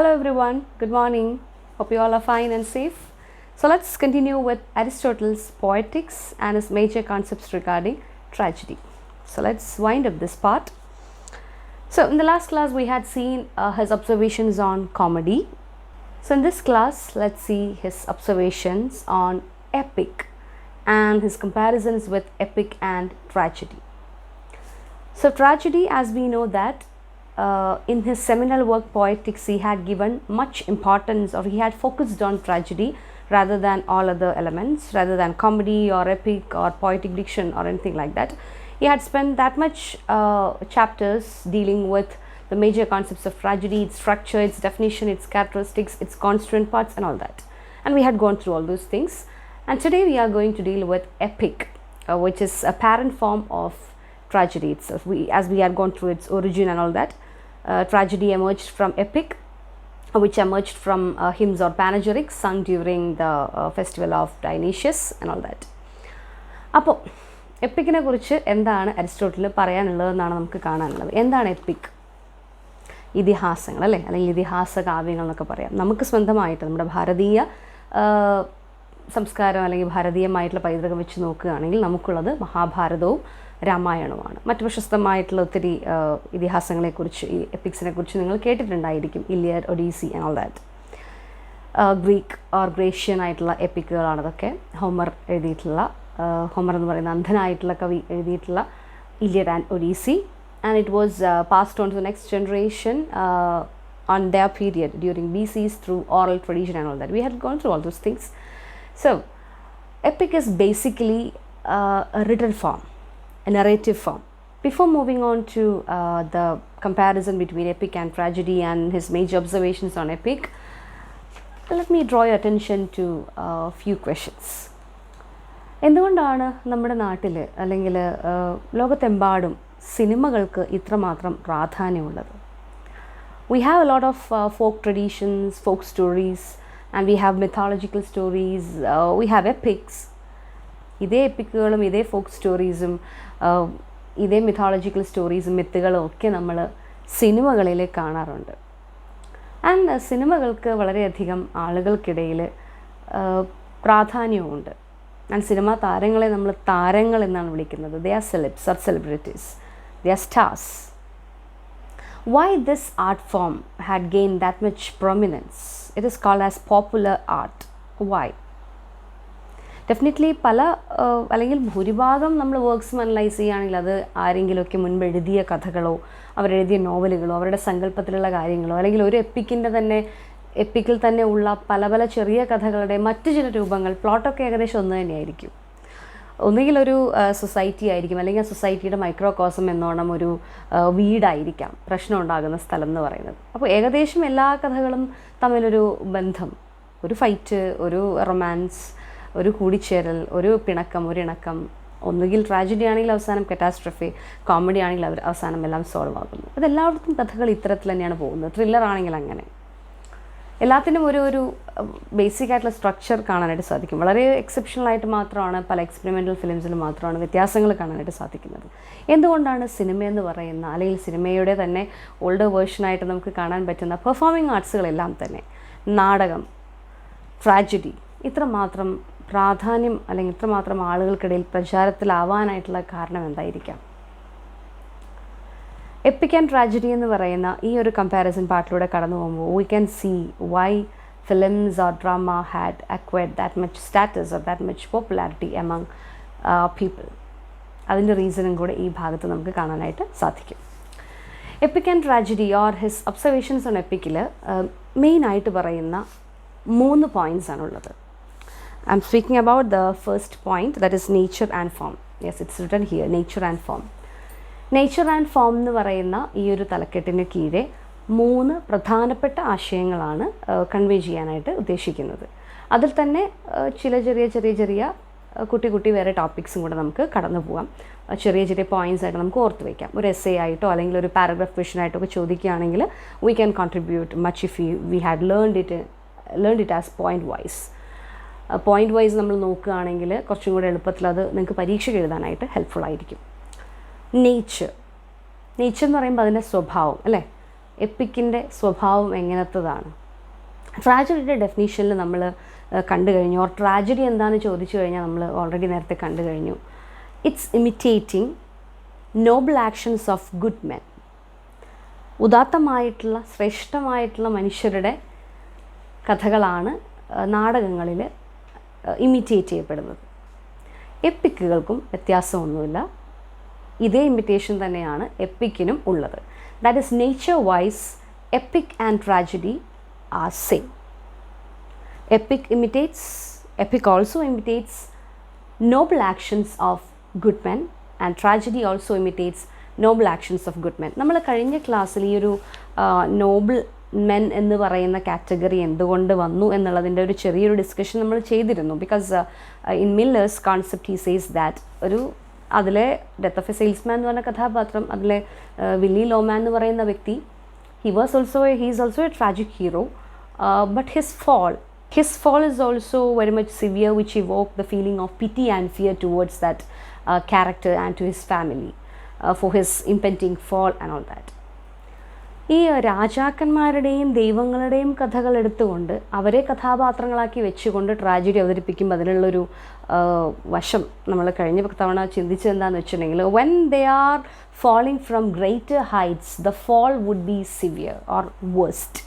Hello everyone, good morning. Hope you all are fine and safe. So let's continue with Aristotle's Poetics and his major concepts regarding tragedy. So let's wind up this part. So in the last class we had seen his observations on comedy. So in this class let's see his observations on epic and his comparisons with epic and tragedy. So tragedy, as we know that in his seminal work Poetics, he had given much importance, or he had focused on tragedy rather than all other elements, rather than comedy or epic or poetic diction or anything like that. He had spent that much chapters dealing with the major concepts of tragedy, its structure, its definition, its characteristics, its constituent parts and all that. And we had gone through all those things. And today we are going to deal with epic, which is a parent form of tragedy itself. As we had gone through its origin and all that, tragedy emerged from epic, which emerged from hymns or panegyrics sung during the festival of Dionysius and all that. അപ്പോൾ എപ്പിക്കിനെ കുറിച്ച് എന്താണ് Aristotle പറയാനുള്ളതെന്നാണ് നമുക്ക് കാണാനുള്ളത്. എന്താണ് EPIC? ഇതിഹാസങ്ങൾ അല്ലേ, അല്ലെങ്കിൽ ഇതിഹാസ കാവ്യങ്ങൾ എന്നൊക്കെ പറയാം. നമുക്ക് സ്വന്തമായിട്ട് നമ്മുടെ ഭാരതീയ സംസ്കാരം അല്ലെങ്കിൽ ഭാരതീയമായിട്ടുള്ള പൈതൃകം വെച്ച് നോക്കുകയാണെങ്കിൽ നമുക്കുള്ളത് മഹാഭാരതവും രാമായണവുമാണ്. മറ്റ് പ്രശസ്തമായിട്ടുള്ള ഒത്തിരി ഇതിഹാസങ്ങളെക്കുറിച്ച്, ഈ എപ്പിക്സിനെ കുറിച്ച് നിങ്ങൾ കേട്ടിട്ടുണ്ടായിരിക്കും. Iliad, Odyssey and all that. Greek or Grecian ആയിട്ടുള്ള എപ്പിക്കുകളാണതൊക്കെ. ഹോമർ എഴുതിയിട്ടുള്ള, ഹോമർ എന്ന് പറയുന്ന അന്ധനായിട്ടുള്ള കവി എഴുതിയിട്ടുള്ള Iliad and Odyssey. And it was passed on to the next generation on their period during BCs through oral tradition and all that. We had gone through all those things. So epic is basically a written form, a narrative form. Before moving on to the comparison between epic and tragedy and his major observations on epic, let me draw your attention to a few questions. എന്തുകൊണ്ടാണ് നമ്മുടെ നാട്ടിൽ അല്ലെങ്കിൽ ലോകത്തെമ്പാടും സിനിമകൾക്ക് ഇത്രമാത്രം പ്രാധാന്യമുള്ളത്? We have a lot of folk traditions, folk stories, and we have mythological stories, we have epics. ഇതേ എപ്പിക്കുകളും ഇതേ folk സ്റ്റോറീസും ഇതേ മിഥോളജിക്കൽ സ്റ്റോറീസും മിത്തുകളും ഒക്കെ നമ്മൾ സിനിമകളിൽ കാണാറുണ്ട്. ആൻഡ് സിനിമകൾക്ക് വളരെയധികം ആളുകൾക്കിടയിൽ പ്രാധാന്യവുമുണ്ട്. ആൻഡ് സിനിമാ താരങ്ങളെ നമ്മൾ താരങ്ങൾ എന്നാണ് വിളിക്കുന്നത്. They are celebs or celebrities, they are stars. Why this art form had gained that much prominence? It is called as popular art. Why? Definitely പല അല്ലെങ്കിൽ ഭൂരിഭാഗം നമ്മൾ വർക്ക്സ് അനലൈസ് ചെയ്യുകയാണെങ്കിൽ അത് ആരെങ്കിലുമൊക്കെ മുൻപ് എഴുതിയ കഥകളോ അവരെഴുതിയ നോവലുകളോ അവരുടെ സങ്കല്പത്തിലുള്ള കാര്യങ്ങളോ അല്ലെങ്കിൽ ഒരു എപ്പിക്കിൽ തന്നെ ഉള്ള പല പല ചെറിയ കഥകളുടെ മറ്റു ചില രൂപങ്ങൾ, പ്ലോട്ടൊക്കെ ഏകദേശം ഒന്ന് തന്നെയായിരിക്കും. ഒന്നുകിൽ ഒരു സൊസൈറ്റി ആയിരിക്കും, അല്ലെങ്കിൽ ആ സൊസൈറ്റിയുടെ മൈക്രോകോസം എന്നോണം ഒരു വീടായിരിക്കാം പ്രശ്നം ഉണ്ടാകുന്ന സ്ഥലം എന്ന് പറയുന്നത്. അപ്പോൾ ഏകദേശം എല്ലാ കഥകളും തമ്മിലൊരു ബന്ധം, ഒരു ഫൈറ്റ്, ഒരു റൊമാൻസ്, ഒരു കൂടിച്ചേരൽ, ഒരു പിണക്കം, ഒരു ഇണക്കം. ഒന്നുകിൽ ട്രാജഡി ആണെങ്കിൽ അവസാനം കറ്റാസ്ട്രഫി, കോമഡി ആണെങ്കിൽ അവസാനം എല്ലാം സോൾവ് ആകുന്നു. അതെല്ലായിടത്തും കഥകൾ ഇത്തരത്തിൽ തന്നെയാണ് പോകുന്നത്. ത്രില്ലർ ആണെങ്കിൽ അങ്ങനെ. എല്ലാത്തിനും ഒരു ബേസിക് ആയിട്ടുള്ള സ്ട്രക്ചർ കാണാനായിട്ട് സാധിക്കും. വളരെ എക്സെപ്ഷണലായിട്ട് മാത്രമാണ്, പല എക്സ്പെരിമെൻ്റൽ ഫിലിംസിൽ മാത്രമാണ് വ്യത്യാസങ്ങൾ കാണാനായിട്ട് സാധിക്കുന്നത്. എന്തുകൊണ്ടാണ് സിനിമയെന്ന് പറയുന്ന, അല്ലെങ്കിൽ സിനിമയുടെ തന്നെ ഓൾഡർ വേർഷനായിട്ട് നമുക്ക് കാണാൻ പറ്റുന്ന പെർഫോമിംഗ് ആർട്സുകളെല്ലാം തന്നെ, നാടകം, ട്രാജഡി ഇത്രമാത്രം പ്രാധാന്യം അല്ലെങ്കിൽ ഇത്രമാത്രം ആളുകൾക്കിടയിൽ പ്രചാരത്തിലാവാനായിട്ടുള്ള കാരണം എന്തായിരിക്കാം? എപ്പിക് ആൻഡ് ട്രാജഡി എന്ന് പറയുന്ന ഈ ഒരു കമ്പാരിസൺ പാർട്ടിലൂടെ കടന്നു പോകുമ്പോൾ we can see why films or drama had acquired that much status or that much popularity among people. അതിൻ്റെ റീസണും കൂടെ ഈ ഭാഗത്ത് നമുക്ക് കാണാനായിട്ട് സാധിക്കും. Epic and tragedy or his observations on എപ്പിക്കിൽ മെയിനായിട്ട് പറയുന്ന 3 പോയിൻറ്റ്സ് ആണുള്ളത്. I am speaking about the first point, that is nature and form. Yes, it's written here, nature and form. Nature and form എന്ന് പറയുന്ന ഈ ഒരു തലക്കെട്ടിന് കീഴെ 3 പ്രധാനപ്പെട്ട ആശയങ്ങളാണ് കൺവേ ചെയ്യാനായിട്ട് ഉദ്ദേശിക്കുന്നത്. അതിൽ തന്നെ ചെറിയ കുട്ടി വേറെ ടോപ്പിക്സും കൂടെ നമുക്ക് കടന്നു പോകാം. ചെറിയ പോയിൻറ്റ്സ് ആയിട്ട് നമുക്ക് ഓർത്ത് വയ്ക്കാം. ഒരു എസ്സേ ആയിട്ടോ അല്ലെങ്കിൽ ഒരു പാരഗ്രാഫ് ക്വസ്റ്റനായിട്ടോ ഒക്കെ ചോദിക്കുകയാണെങ്കിൽ we can contribute much if we had learned it as point wise നമ്മൾ നോക്കുകയാണെങ്കിൽ കുറച്ചും കൂടെ എളുപ്പത്തിൽ അത് നിങ്ങൾക്ക് പരീക്ഷയ്ക്ക് എഴുതാനായിട്ട് ഹെൽപ്ഫുൾ ആയിരിക്കും. നേച്ചർ എന്ന് പറയുമ്പോൾ അതിൻ്റെ സ്വഭാവം അല്ലേ, എപ്പിക്കിൻ്റെ സ്വഭാവം എങ്ങനത്തതാണ്? ട്രാജഡിയുടെ ഡെഫിനീഷനിൽ നമ്മൾ കണ്ടു കഴിഞ്ഞു. ഓർ ട്രാജഡി എന്താണെന്ന് ചോദിച്ചു കഴിഞ്ഞാൽ നമ്മൾ ഓൾറെഡി നേരത്തെ കണ്ടു കഴിഞ്ഞു. It's imitating noble actions of good men. ഉദാത്തമായിട്ടുള്ള ശ്രേഷ്ഠമായിട്ടുള്ള മനുഷ്യരുടെ കഥകളാണ് നാടകങ്ങളിൽ ഇമിറ്റേറ്റ് ചെയ്യപ്പെടുന്നത്. എപ്പിക്കുകൾക്കും വ്യത്യാസമൊന്നുമില്ല. ഇതേ ഇമിറ്റേഷൻ തന്നെയാണ് എപ്പിക്കിനും ഉള്ളത്. That is nature wise epic and tragedy are same. Epic also imitates noble actions of good men, and tragedy also imitates noble actions of good men. നമ്മൾ കഴിഞ്ഞ ക്ലാസ്സിൽ ഈ ഒരു നോബിൾ മെൻ എന്ന് പറയുന്ന കാറ്റഗറി എന്തുകൊണ്ട് വന്നു എന്നുള്ളതിൻ്റെ ഒരു ചെറിയൊരു ഡിസ്കഷൻ നമ്മൾ ചെയ്തിരുന്നു. Because in millers concept he says that അതിലെ ഡെത്ത് ഓഫ് എ സെയിൽസ്മാൻ എന്ന് പറഞ്ഞ കഥാപാത്രം, അതിലെ വില്ലി ലോമാൻ എന്ന് പറയുന്ന വ്യക്തി, he is also A tragic hero, but his fall is also very much severe, which evoked the feeling of pity and fear towards that character and to his family for his impending fall and all that. ഈ രാജാക്കന്മാരുടെയും ദൈവങ്ങളുടെയും കഥകൾ എടുത്തുകൊണ്ട് അവരെ കഥാപാത്രങ്ങളാക്കി വെച്ചുകൊണ്ട് tragedy അവതരിപ്പിക്കുമ്പോൾ അതിനുള്ളൊരു വശം നമ്മൾ കഴിഞ്ഞ തവണ ചിന്തിച്ചത് എന്താണെന്ന് വെച്ചിട്ടുണ്ടെങ്കിൽ, when they are falling from greater heights the fall would be severe or worst.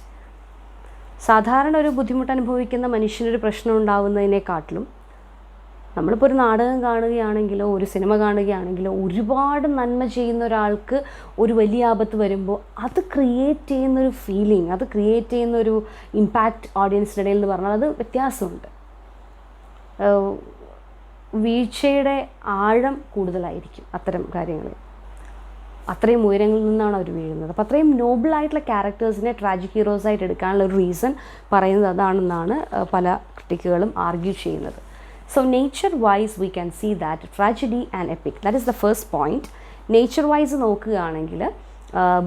സാധാരണ ഒരു ബുദ്ധിമുട്ട് അനുഭവിക്കുന്ന മനുഷ്യനൊരു പ്രശ്നം ഉണ്ടാവുന്നതിനെക്കാട്ടിലും നമ്മളിപ്പോൾ ഒരു നാടകം കാണുകയാണെങ്കിലോ ഒരു സിനിമ കാണുകയാണെങ്കിലോ ഒരുപാട് നന്മ ചെയ്യുന്ന ഒരാൾക്ക് ഒരു വലിയ ആപത്ത് വരുമ്പോൾ അത് ക്രിയേറ്റ് ചെയ്യുന്നൊരു ഫീലിംഗ്, അത് ക്രിയേറ്റ് ചെയ്യുന്നൊരു ഇമ്പാക്റ്റ് ഓഡിയൻസിൻ്റെ ഇടയിൽ എന്ന് പറഞ്ഞാൽ അത് വ്യത്യാസമുണ്ട്. വീഴ്ചയുടെ ആഴം കൂടുതലായിരിക്കും അത്തരം കാര്യങ്ങളിൽ. അത്രയും ഉയരങ്ങളിൽ നിന്നാണ് അവർ വീഴുന്നത്. അപ്പോൾ അത്രയും നോബിളായിട്ടുള്ള ക്യാരക്ടേഴ്സിനെ ട്രാജിക് ഹീറോസായിട്ട് എടുക്കാനുള്ള ഒരു റീസൺ പറയുന്നത് അതാണെന്നാണ് പല ക്രിട്ടിക്കുകളും ആർഗ്യൂ ചെയ്യുന്നത്. So nature wise we can see that tragedy and epic, that is the first point. Nature wise നോക്കുകയാണെങ്കിൽ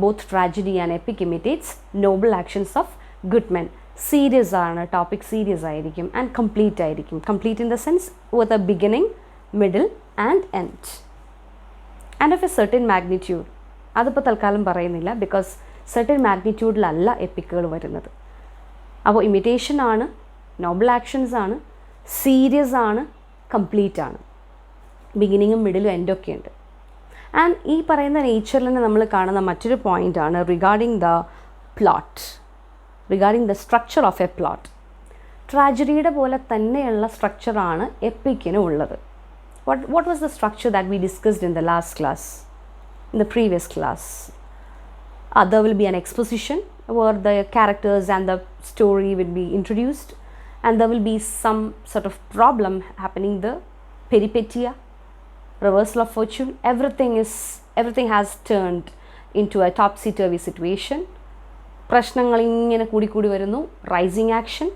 both tragedy and epic imitates noble actions of good men. Serious ആണ്, topic serious ആയിരിക്കും and complete ആയിരിക്കും. Complete in the sense with a beginning, middle and end. And of a certain magnitude. അതിപ്പോൾ തൽക്കാലം പറയുന്നില്ല, because certain മാഗ്നിറ്റ്യൂഡിലല്ല എപ്പിക്കുകൾ വരുന്നത്. അപ്പോൾ imitation ആണ്, Noble actions ആണ്, സീരിയസ് ആണ്, കംപ്ലീറ്റ് ആണ്, ബിഗിനിങ്ങും മിഡിലും എൻഡൊക്കെ ഉണ്ട്. ആൻഡ് ഈ പറയുന്ന നേച്ചറിൽ തന്നെ നമ്മൾ കാണുന്ന മറ്റൊരു പോയിൻ്റാണ് regarding the plot, regarding the structure of a plot. ട്രാജഡിയുടെ പോലെ തന്നെയുള്ള സ്ട്രക്ചറാണ് എപ്പിക്കിനും ഉള്ളത്. What was the structure that we discussed in the last class, in the previous class? There will be an exposition where the characters and the story will be introduced, and there will be some sort of problem happening, the peripetia, reversal of fortune. Everything has turned into a topsy-turvy situation. പ്രശ്നങ്ങൾ ഇങ്ങനെ കൂടി വരുന്നു. Rising action,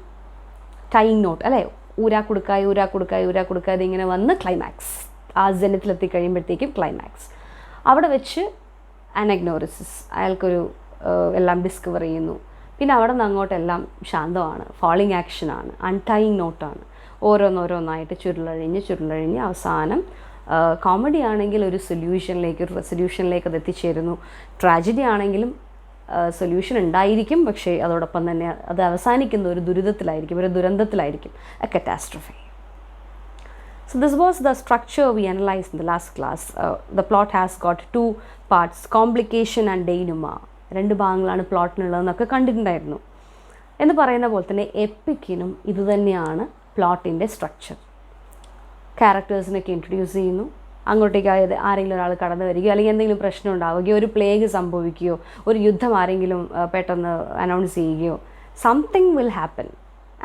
tying not അല്ലേ, ഊരാ കൊടുക്കാതെ ഇങ്ങനെ വന്ന് climax, ആ ജനത്തിലെത്തി കഴിയുമ്പോഴത്തേക്കും ക്ലൈമാക്സ്. അവിടെ വെച്ച് അനഗ്നോറിസിസ്, അയാൾക്കൊരു എല്ലാം ഡിസ്കവർ ചെയ്യുന്നു. പിന്നെ അവിടെ നിന്ന് അങ്ങോട്ടെല്ലാം ശാന്തമാണ്, ഫാളിങ് ആക്ഷനാണ്, അൺടൈയിങ് നോട്ടാണ്. ഓരോന്നായിട്ട് ചുരുളഴിഞ്ഞ് അവസാനം കോമഡി ആണെങ്കിൽ ഒരു റെസൊല്യൂഷനിലേക്ക് അത് എത്തിച്ചേരുന്നു. ട്രാജഡി ആണെങ്കിലും സൊല്യൂഷൻ ഉണ്ടായിരിക്കും, പക്ഷേ അതോടൊപ്പം തന്നെ അത് അവസാനിക്കുന്ന ഒരു ദുരിതത്തിലായിരിക്കും, ഒരു ദുരന്തത്തിലായിരിക്കും, A catastrophe. So this was the structure we analyzed in the last class. The plot has got two parts, complication and denouement. രണ്ട് ഭാഗങ്ങളാണ് പ്ലോട്ടിനുള്ളതെന്നൊക്കെ കണ്ടിട്ടുണ്ടായിരുന്നു. എന്ന് പറയുന്ന പോലെ തന്നെ എപ്പിക്കിനും ഇതുതന്നെയാണ് പ്ലോട്ടിൻ്റെ സ്ട്രക്ചർ. ക്യാരക്ടേഴ്സിനൊക്കെ ഇൻട്രൊഡ്യൂസ് ചെയ്യുന്നു, അങ്ങോട്ടേക്ക് ആരെങ്കിലും ഒരാൾ കടന്നു വരികയോ അല്ലെങ്കിൽ എന്തെങ്കിലും പ്രശ്നം ഉണ്ടാവുകയോ ഒരു പ്ലേഗ് സംഭവിക്കുകയോ ഒരു യുദ്ധം ആരെങ്കിലും പെട്ടെന്ന് അനൗൺസ് ചെയ്യുകയോ സംതിങ് വിൽ ഹാപ്പൻ.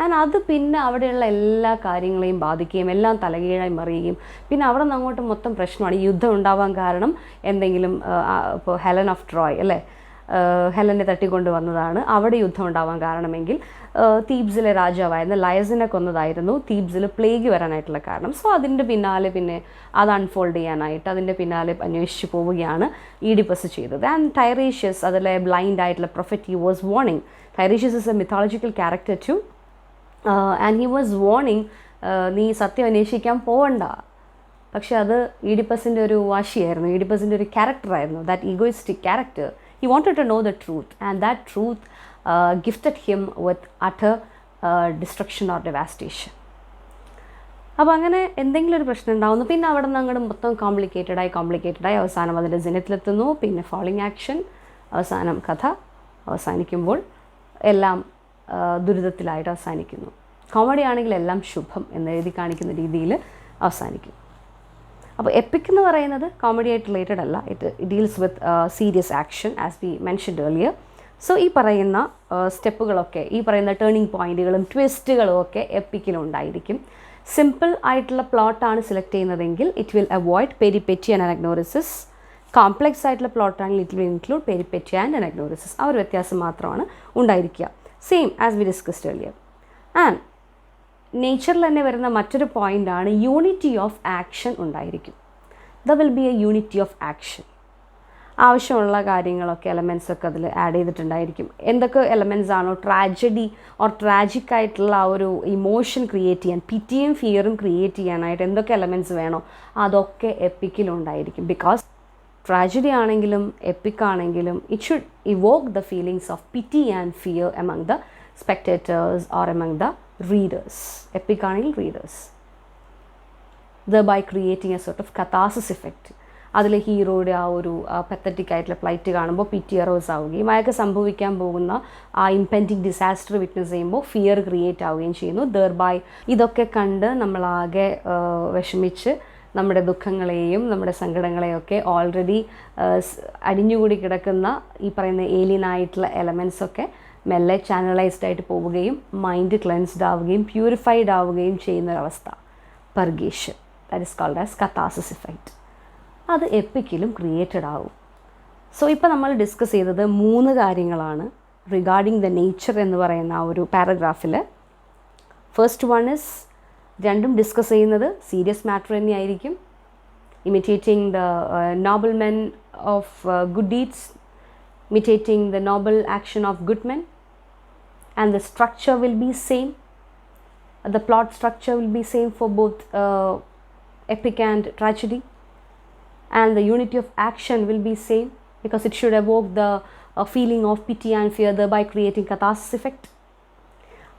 ആൻഡ് അത് പിന്നെ അവിടെയുള്ള എല്ലാ കാര്യങ്ങളെയും ബാധിക്കുകയും എല്ലാം തലകീഴായി മറിയുകയും പിന്നെ അവിടെ നിന്ന് അങ്ങോട്ട് മൊത്തം പ്രശ്നമാണ്. ഈ യുദ്ധം ഉണ്ടാവാൻ കാരണം എന്തെങ്കിലും ഇപ്പോൾ ഹെലൻ ഓഫ് ട്രോയ് അല്ലേ, ഹെലനെ തട്ടിക്കൊണ്ട് വന്നതാണ് അവിടെ യുദ്ധം ഉണ്ടാവാൻ കാരണമെങ്കിൽ തീബ്സിലെ രാജാവായിരുന്ന ലയസിനെ കൊന്നതായിരുന്നു തീബ്സിൽ പ്ലേഗ് വരാനായിട്ടുള്ള കാരണം. സോ അതിൻ്റെ പിന്നാലെ പിന്നെ അത് അൺഫോൾഡ് ചെയ്യാനായിട്ട് അതിൻ്റെ പിന്നാലെ അന്വേഷിച്ച് പോവുകയാണ് ഈഡിപ്പസ് ചെയ്തത്. ആൻഡ് ടൈറേഷ്യസ്, അതിലെ ബ്ലൈൻഡ് ആയിട്ടുള്ള prophet, he was warning. Tiresias is a mythological character too, and he was warning, നീ സത്യം അന്വേഷിക്കാൻ പോവണ്ട. പക്ഷെ അത് ഈഡിപ്പസിൻ്റെ ഒരു വാശിയായിരുന്നു, ഈഡിപ്പസിൻ്റെ ഒരു ക്യാരക്ടറായിരുന്നു. That egoistic character, He wanted to know the truth, and that truth gifted him with utter destruction or devastation. അപ്പോൾ അങ്ങനെ എന്തെങ്കിലും ഒരു പ്രശ്നം ഉണ്ടാവുന്നു. പിന്നെ അവിടെ നിന്ന് അങ്ങോട്ട് മൊത്തം കോംപ്ലിക്കേറ്റഡായി അവസാനം അതിൻ്റെ ജനത്തിലെത്തുന്നു. പിന്നെ ഫോളിങ് ആക്ഷൻ, അവസാനം കഥ അവസാനിക്കുമ്പോൾ എല്ലാം ദുരിതത്തിലായിട്ട് അവസാനിക്കുന്നു. കോമഡി ആണെങ്കിൽ എല്ലാം ശുഭം എന്ന് എഴുതി കാണിക്കുന്ന രീതിയിൽ അവസാനിക്കും. അപ്പോൾ എപ്പിക് എന്ന് പറയുന്നത് കോമഡി ആയിട്ട് റിലേറ്റഡ് അല്ല. It deals with serious action as we mentioned earlier. So ഈ പറയുന്ന സ്റ്റെപ്പുകളൊക്കെ, ഈ പറയുന്ന ടേണിംഗ് പോയിൻറ്റുകളും ട്വിസ്റ്റുകളും ഒക്കെ എപ്പിക്കിലുണ്ടായിരിക്കും. സിമ്പിൾ ആയിട്ടുള്ള പ്ലോട്ടാണ് സെലക്ട് ചെയ്യുന്നതെങ്കിൽ it will avoid peripeteia and anagnorisis. Complex ആയിട്ടുള്ള പ്ലോട്ടാണെങ്കിൽ it will include peripeteia and anagnorisis. ആ ഒരു വ്യത്യാസം മാത്രമാണ് ഉണ്ടായിരിക്കുക. Same as we discussed earlier. And നേച്ചറിൽ തന്നെ വരുന്ന മറ്റൊരു പോയിൻ്റാണ് യൂണിറ്റി ഓഫ് ആക്ഷൻ ഉണ്ടായിരിക്കും. The will be a unity of action. ആവശ്യമുള്ള കാര്യങ്ങളൊക്കെ എലമെൻസൊക്കെ അതിൽ ആഡ് ചെയ്തിട്ടുണ്ടായിരിക്കും. എന്തൊക്കെ എലമെൻസ് ആണോ ട്രാജഡി ഓർ ട്രാജിക് ആയിട്ടുള്ള ആ ഒരു ഇമോഷൻ ക്രിയേറ്റ് ചെയ്യാൻ, പിറ്റിയും ഫിയറും ക്രിയേറ്റ് ചെയ്യാനായിട്ട് എന്തൊക്കെ എലമെൻസ് വേണോ അതൊക്കെ എപ്പിക്കിലുണ്ടായിരിക്കും. ബിക്കോസ് ട്രാജഡി ആണെങ്കിലും എപ്പിക് ആണെങ്കിലും it should evoke the feelings of pity and fear among the spectators or among the readers. Epic ആണെങ്കിൽ readers, thereby creating a sort of catharsis effect. അതിൽ ഹീറോയുടെ ആ ഒരു പത്തറ്റിക് ആയിട്ടുള്ള ഫ്ലൈറ്റ് കാണുമ്പോൾ പിറ്റി അറോസ് ആവുകയും അയാൾക്ക് സംഭവിക്കാൻ പോകുന്ന ആ ഇംപെൻഡിങ് ഡിസാസ്റ്റർ വിറ്റ്നസ് ചെയ്യുമ്പോൾ ഫിയർ ക്രിയേറ്റ് ആവുകയും ചെയ്യുന്നു. ദെർബൈ ഇതൊക്കെ കണ്ട് നമ്മളാകെ വിഷമിച്ച് നമ്മുടെ ദുഃഖങ്ങളെയും നമ്മുടെ സങ്കടങ്ങളെയൊക്കെ ഓൾറെഡി അടിഞ്ഞുകൂടി കിടക്കുന്ന ഈ പറയുന്ന ഏലിയനായിട്ടുള്ള എലമെൻസൊക്കെ മെല്ലെ ചാനലൈസ്ഡ് ആയിട്ട് പോവുകയും മൈൻഡ് ക്ലെൻസ്ഡ് ആവുകയും പ്യൂരിഫൈഡ് ആവുകയും ചെയ്യുന്നൊരവസ്ഥ, purgation. That is called as catharsis effect. അത് എപ്പിക്കിലും ക്രിയേറ്റഡ് ആവും. സോ ഇപ്പോൾ നമ്മൾ ഡിസ്കസ് ചെയ്തത് 3 കാര്യങ്ങളാണ് റിഗാർഡിങ് ദ നേച്ചർ എന്ന് പറയുന്ന ആ ഒരു പാരഗ്രാഫിൽ. ഫസ്റ്റ് വൺ ഇസ്, രണ്ടും ഡിസ്കസ് ചെയ്യുന്നത് സീരിയസ് മാറ്റർ തന്നെയായിരിക്കും. Imitating the Nobel men of good deeds, imitating the noble action of good men, and the structure will be same. The plot structure will be same for both epic and tragedy, and the unity of action will be same because it should evoke the feeling of pity and fear, thereby creating catharsis effect.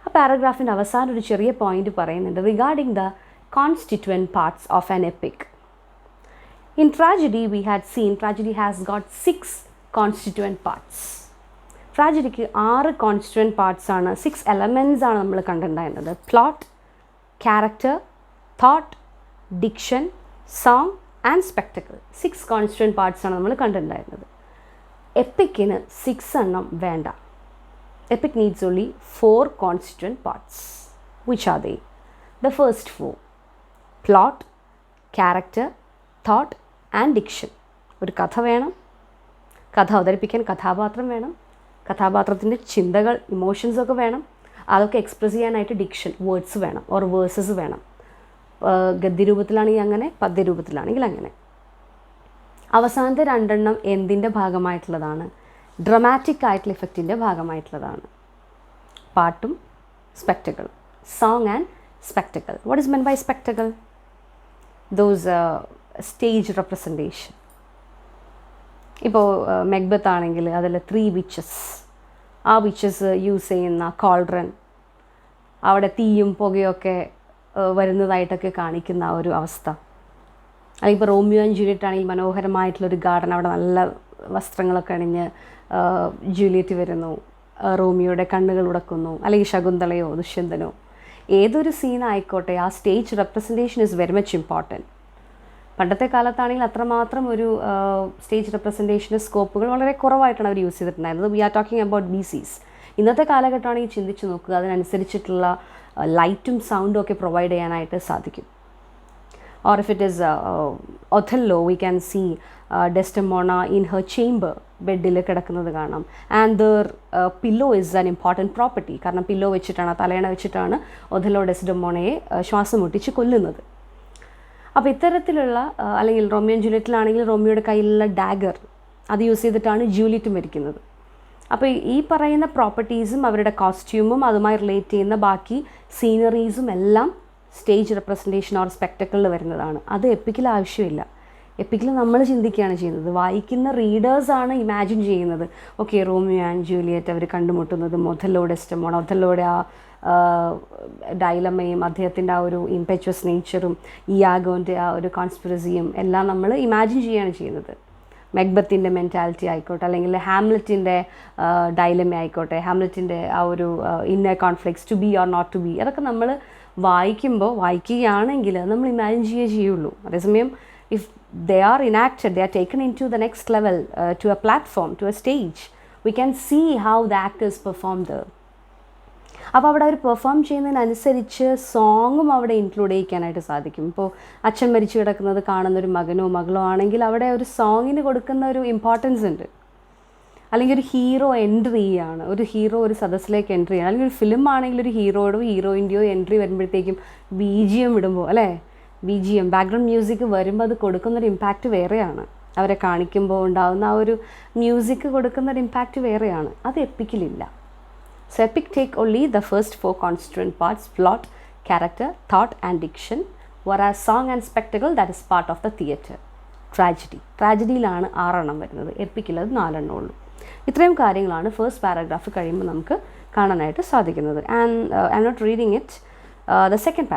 ആ പാരഗ്രാഫിൻ്റെ അവസാനം ഒരു ചെറിയ point പറയുന്നുണ്ട് regarding the constituent parts of an epic. In tragedy we had seen tragedy has got 6 constituent parts. ട്രാജഡിക്ക് 6 constituent parts ആണ്, 6 elements ആണ് നമ്മൾ കണ്ടിട്ടുണ്ടായിരുന്നത്. Plot, character, thought, diction, song and spectacle. 6 constituent parts ആണ് നമ്മൾ കണ്ടിട്ടുണ്ടായിരുന്നത്. എപ്പിക്കിന് 6 എണ്ണം വേണ്ട. Epic needs only 4 constituent parts. Which are they? The first 4: plot, character, thought and diction. ഒരു കഥ വേണം, കഥ അവതരിപ്പിക്കാൻ കഥാപാത്രം വേണം, കഥാപാത്രത്തിൻ്റെ ചിന്തകൾ ഇമോഷൻസൊക്കെ വേണം, അതൊക്കെ എക്സ്പ്രസ് ചെയ്യാനായിട്ട് ഡിക്ഷൻ വേർഡ്സ് വേണം ഓർ വേഴ്സസ് വേണം. ഗദ്യരൂപത്തിലാണെങ്കിൽ അങ്ങനെ, പദ്യരൂപത്തിലാണെങ്കിൽ അങ്ങനെ. അവസാനത്തെ 2 എണ്ണം എന്തിൻ്റെ ഭാഗമായിട്ടുള്ളതാണ്? ഡ്രമാറ്റിക് ആയിട്ടുള്ള ഇഫക്റ്റിൻ്റെ ഭാഗമായിട്ടുള്ളതാണ്. പാട്ടും spectacle, song and spectacle. What is mean by spectacle? Those stage representation. ഇപ്പോൾ മെക്ബത്ത് ആണെങ്കിൽ അതിൽ 3 വിച്ചസ്, ആ വിച്ചസ് യൂസ് ചെയ്യുന്ന കോൾഡ്രൻ, അവിടെ തീയും പുകയൊക്കെ വരുന്നതായിട്ടൊക്കെ കാണിക്കുന്ന ഒരു അവസ്ഥ. അല്ലെങ്കിൽ ഇപ്പോൾ റോമിയോ ആൻഡ് ജൂലിയറ്റ് ആണെങ്കിൽ മനോഹരമായിട്ടുള്ളൊരു ഗാർഡൻ, അവിടെ നല്ല വസ്ത്രങ്ങളൊക്കെ അണിഞ്ഞ് ജൂലിയറ്റ് വരുന്നു, റോമിയോയുടെ കണ്ണുകൾ ഉടക്കുന്നു, അല്ലെങ്കിൽ ശകുന്തളയോ ദുഷ്യന്തനോ, ഏതൊരു സീനായിക്കോട്ടെ ആ stage representation is very much important. പണ്ടത്തെ കാലത്താണെങ്കിൽ അത്രമാത്രം ഒരു സ്റ്റേജ് റെപ്രസെൻറ്റേഷൻ്റെ സ്കോപ്പുകൾ വളരെ കുറവായിട്ടാണ് അവർ യൂസ് ചെയ്തിട്ടുണ്ടായിരുന്നത്. We are talking about BCs. ഇന്നത്തെ കാലഘട്ടമാണെങ്കിൽ ചിന്തിച്ച് നോക്കുക, അതിനനുസരിച്ചിട്ടുള്ള ലൈറ്റും സൗണ്ടും ഒക്കെ പ്രൊവൈഡ് ചെയ്യാനായിട്ട് സാധിക്കും. Or if it is Othello, we can see Desdemona in her chamber, ബെഡിൽ കിടക്കുന്നത് കാണാം. And there pillow is an important property. കാരണം പില്ലോ വെച്ചിട്ടാണ്, തലയണ വെച്ചിട്ടാണ് ഒഥല്ലോ ഡെസ്ഡെമോണയെ ശ്വാസം മുട്ടിച്ച് കൊല്ലുന്നത്. അപ്പോൾ ഇത്തരത്തിലുള്ള, അല്ലെങ്കിൽ റോമിയോ ആൻഡ് ജൂലിയറ്റിലാണെങ്കിൽ റോമിയോയുടെ കയ്യിലുള്ള ഡാഗർ അത് യൂസ് ചെയ്തിട്ടാണ് ജൂലിയറ്റ് മരിക്കുന്നത്. അപ്പോൾ ഈ പറയുന്ന പ്രോപ്പർട്ടീസും അവരുടെ കോസ്റ്റ്യൂമും അതുമായി റിലേറ്റ് ചെയ്യുന്ന ബാക്കി സീനറീസും എല്ലാം സ്റ്റേജ് റെപ്രസെൻറ്റേഷൻ ഓർ സ്പെക്ടക്കിളിൽ വരുന്നതാണ്. അത് എപ്പിക്കിൽ ആവശ്യമില്ല. എപ്പിക്കിൽ നമ്മൾ ചിന്തിക്കുകയാണ് ചെയ്യുന്നത്, വായിക്കുന്ന റീഡേഴ്സാണ് ഇമാജിൻ ചെയ്യുന്നത്. ഓക്കെ, റോമിയോ ആൻഡ് ജൂലിയറ്റ് അവർ കണ്ടുമുട്ടുന്നത്, ഒഥല്ലോയുടെ ആ ഡൈലമയും അദ്ദേഹത്തിൻ്റെ ആ ഒരു ഇംപെച്വസ് നേച്ചറും ഇയാഗോൻ്റെ ആ ഒരു കോൺസ്പിറസിയും എല്ലാം നമ്മൾ ഇമാജിൻ ചെയ്യുകയാണ് ചെയ്യുന്നത്. മെക്ബത്തിൻ്റെ മെൻറ്റാലിറ്റി ആയിക്കോട്ടെ, അല്ലെങ്കിൽ ഹാംലെറ്റിൻ്റെ ഡൈലമ ആയിക്കോട്ടെ, ഹാംലെറ്റിൻ്റെ ആ ഒരു inner conflicts, to be or not to be, അതൊക്കെ നമ്മൾ വായിക്കുകയാണെങ്കിൽ നമ്മൾ ഇമാജിൻ ചെയ്യുള്ളൂ. അതേസമയം if they are enacted, they are taken into the next level, to a platform, to a stage, we can see how the actors perform there. അപ്പോൾ അവിടെ അവർ perform ചെയ്യുന്നതിനനുസരിച്ച് സോങ്ങും അവിടെ include ചെയ്യിക്കാനായിട്ട് സാധിക്കും. ഇപ്പോൾ അച്ഛൻ മരിച്ചു കിടക്കുന്നത് കാണുന്നൊരു മകനോ മകളോ ആണെങ്കിൽ അവിടെ ഒരു സോങ്ങിന് കൊടുക്കുന്ന ഒരു ഇമ്പോർട്ടൻസ് ഉണ്ട്. അല്ലെങ്കിൽ ഒരു ഹീറോ എൻട്രി ചെയ്യാണ്, ഒരു ഹീറോ ഒരു സദസ്സിലേക്ക് എൻട്രി ചെയ്യാണ്. അല്ലെങ്കിൽ ഒരു ഫിലിം ആണെങ്കിൽ ഒരു ഹീറോയുടെയോ ഹീറോയിൻ്റെയോ എൻട്രി വരുമ്പോഴത്തേക്കും BGM ഇടുമ്പോൾ, അല്ലേ, BGM ബാക്ക്ഗ്രൗണ്ട് മ്യൂസിക് വരുമ്പോൾ അത് കൊടുക്കുന്നൊരു ഇമ്പാക്റ്റ് വേറെയാണ്. അവരെ കാണിക്കുമ്പോൾ ഉണ്ടാകുന്ന ആ ഒരു മ്യൂസിക് കൊടുക്കുന്നൊരു ഇമ്പാക്റ്റ് വേറെയാണ്. അത് എപ്പിക്കിലില്ല. So epic take only the first 4 constituent parts: plot, character, thought and diction, whereas song and spectacle, that is part of the theatre. ട്രാജഡിയിലാണ് 6 എണ്ണം വരുന്നത്, എപ്പിക്കിൽ അത് 4 എണ്ണം ഉള്ളൂ. ഇത്രയും കാര്യങ്ങളാണ് ഫസ്റ്റ് പാരഗ്രാഫ് കഴിയുമ്പോൾ നമുക്ക് കാണാനായിട്ട് സാധിക്കുന്നത്. And I am not reading it. The second